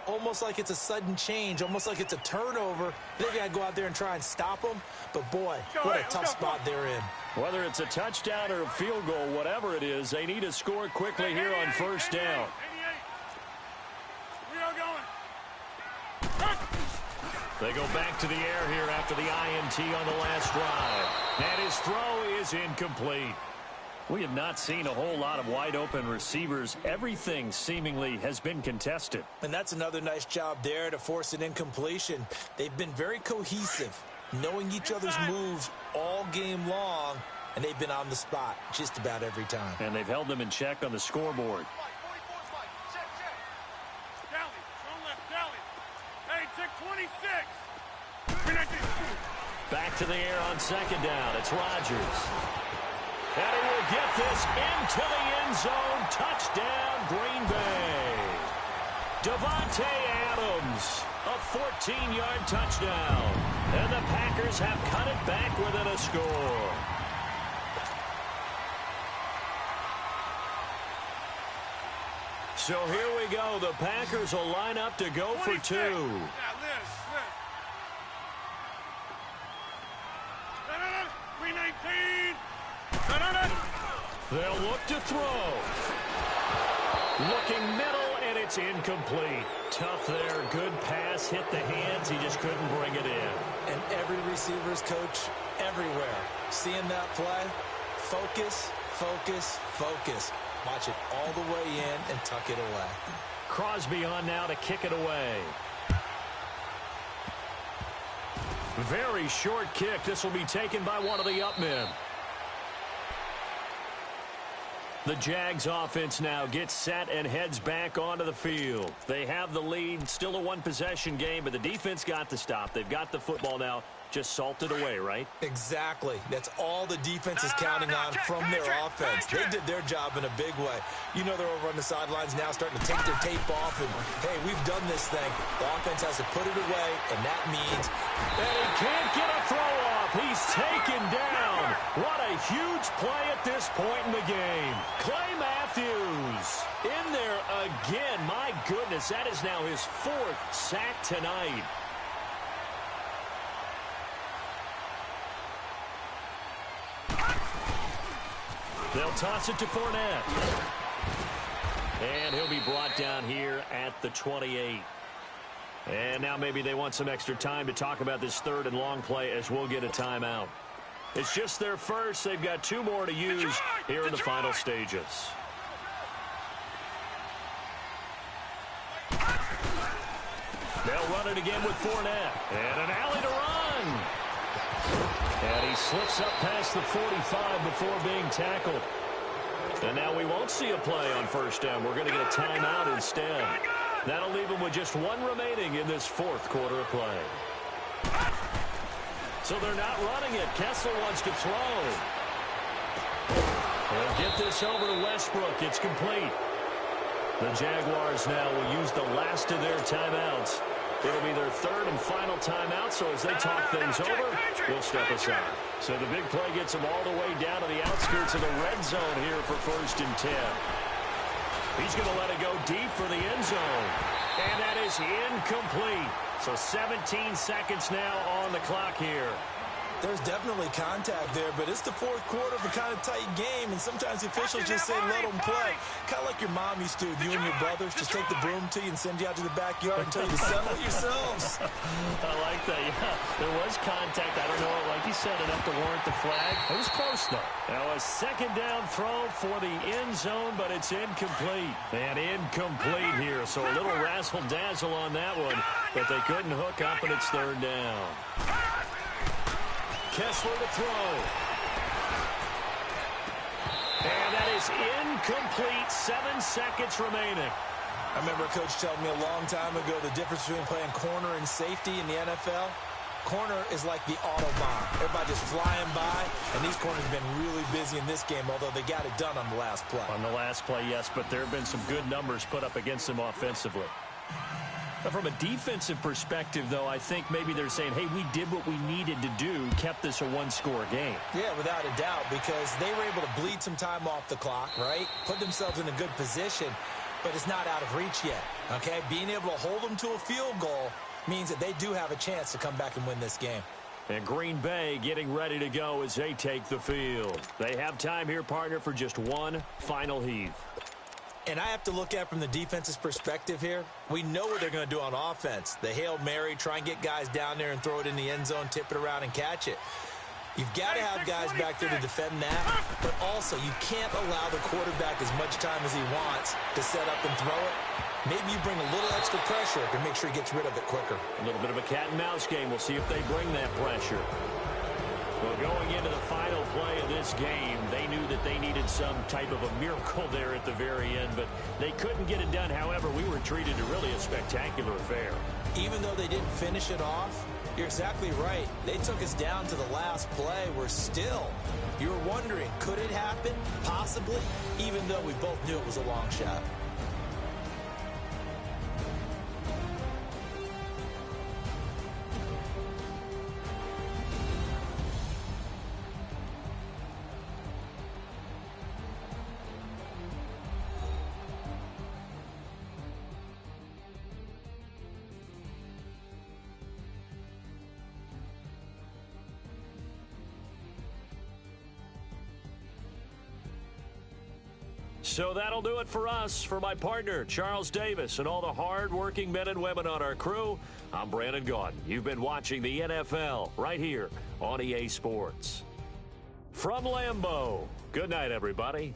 C: almost like it's a sudden change, almost like it's a turnover. They've got to go out there and try and stop them. But, boy, what a tough spot they're in.
A: Whether it's a touchdown or a field goal, whatever it is, they need to score quickly here on 1st down. They go back to the air here after the INT on the last drive. And his throw is incomplete. We have not seen a whole lot of wide-open receivers. Everything seemingly has been contested.
C: And that's another nice job there to force an incompletion. They've been very cohesive, knowing each other's moves all game long, and they've been on the spot just about every time.
A: And they've held them in check on the scoreboard. Back to the air on 2nd down. It's Rodgers. And he will get this into the end zone. Touchdown, Green Bay. Davante Adams, a 14-yard touchdown. And the Packers have cut it back within a score. So here we go. The Packers will line up to go for two.
B: Now, Liz. 319.
A: They'll look to throw. Looking middle, and it's incomplete. Tough there. Good pass. Hit the hands. He just couldn't bring it in.
C: And every receiver's coach everywhere. Seeing that play, focus, focus, focus. Watch it all the way in and tuck it away.
A: Crosby on now to kick it away. Very short kick. This will be taken by one of the up men. The Jags offense now gets set and heads back onto the field. They have the lead. Still a one-possession game, but the defense got the stop. They've got the football now. Just salted away, right?
C: Exactly. That's all the defense is counting on from their offense. They did their job in a big way. You know they're over on the sidelines now starting to take their tape off and, hey, we've done this thing. The offense has to put it away, and that means...
A: And he can't get a throw off. He's taken down. What a huge play at this point in the game. Clay Matthews in there again. My goodness, that is now his 4th sack tonight. They'll toss it to Fournette. And he'll be brought down here at the 28. And now maybe they want some extra time to talk about this 3rd and long play as we'll get a timeout. It's just their first. They've got 2 more to use here in the final stages. They'll run it again with Fournette. And an alley to run. And he slips up past the 45 before being tackled. And now we won't see a play on first down. We're going to get a timeout instead. That'll leave him with just 1 remaining in this 4th quarter of play. So they're not running it. Kessler wants to throw. They'll get this over to Westbrook. It's complete. The Jaguars now will use the last of their timeouts. It'll be their 3rd and final timeout, so as they talk things over, we'll step aside. So the big play gets them all the way down to the outskirts of the red zone here for 1st and 10. He's going to let it go deep for the end zone. And that is incomplete. So 17 seconds now on the clock here.
C: There's definitely contact there, but it's the 4th quarter of a kind of tight game, and sometimes the officials just say let them play. Kind of like your mom used to with you and your brothers. Just take the broom to you and send you out to the backyard and tell you to settle it yourselves.
A: I like that. Yeah, there was contact. I don't know, like you said, enough to warrant the flag. It was close, though. Now a 2nd down throw for the end zone, but it's incomplete. And incomplete here, so a little razzle-dazzle on that one, but they couldn't hook up, and it's 3rd down. Kessler to throw. And that is incomplete. 7 seconds remaining.
C: I remember a coach telling me a long time ago the difference between playing corner and safety in the NFL. Corner is like the Autobahn. Everybody just flying by, and these corners have been really busy in this game, although they got it done on the last play.
A: On the last play, yes, but there have been some good numbers put up against them offensively. From a defensive perspective, though, I think maybe they're saying, hey, we did what we needed to do, kept this a 1-score game.
C: Yeah, without a doubt, because they were able to bleed some time off the clock, right? Put themselves in a good position, but it's not out of reach yet, okay? Being able to hold them to a field goal means that they do have a chance to come back and win this game.
A: And Green Bay getting ready to go as they take the field. They have time here, partner, for just one final heave.
C: And I have to look at it from the defense's perspective here. We know what they're going to do on offense. The Hail Mary, try and get guys down there and throw it in the end zone, tip it around and catch it. You've got to have guys back there to defend that, but also you can't allow the quarterback as much time as he wants to set up and throw it. Maybe you bring a little extra pressure to make sure he gets rid of it quicker.
A: A little bit of a cat and mouse game. We'll see if they bring that pressure. Well, going into the final play of this game, they knew that they needed some type of a miracle there at the very end, but they couldn't get it done. However, we were treated to really a spectacular affair.
C: Even though they didn't finish it off, you're exactly right. They took us down to the last play. We're still, you were wondering, could it happen? Possibly, even though we both knew it was a long shot.
A: So that'll do it for us. For my partner, Charles Davis, and all the hard-working men and women on our crew, I'm Brandon Gaudin. You've been watching the NFL right here on EA Sports. From Lambeau, good night, everybody.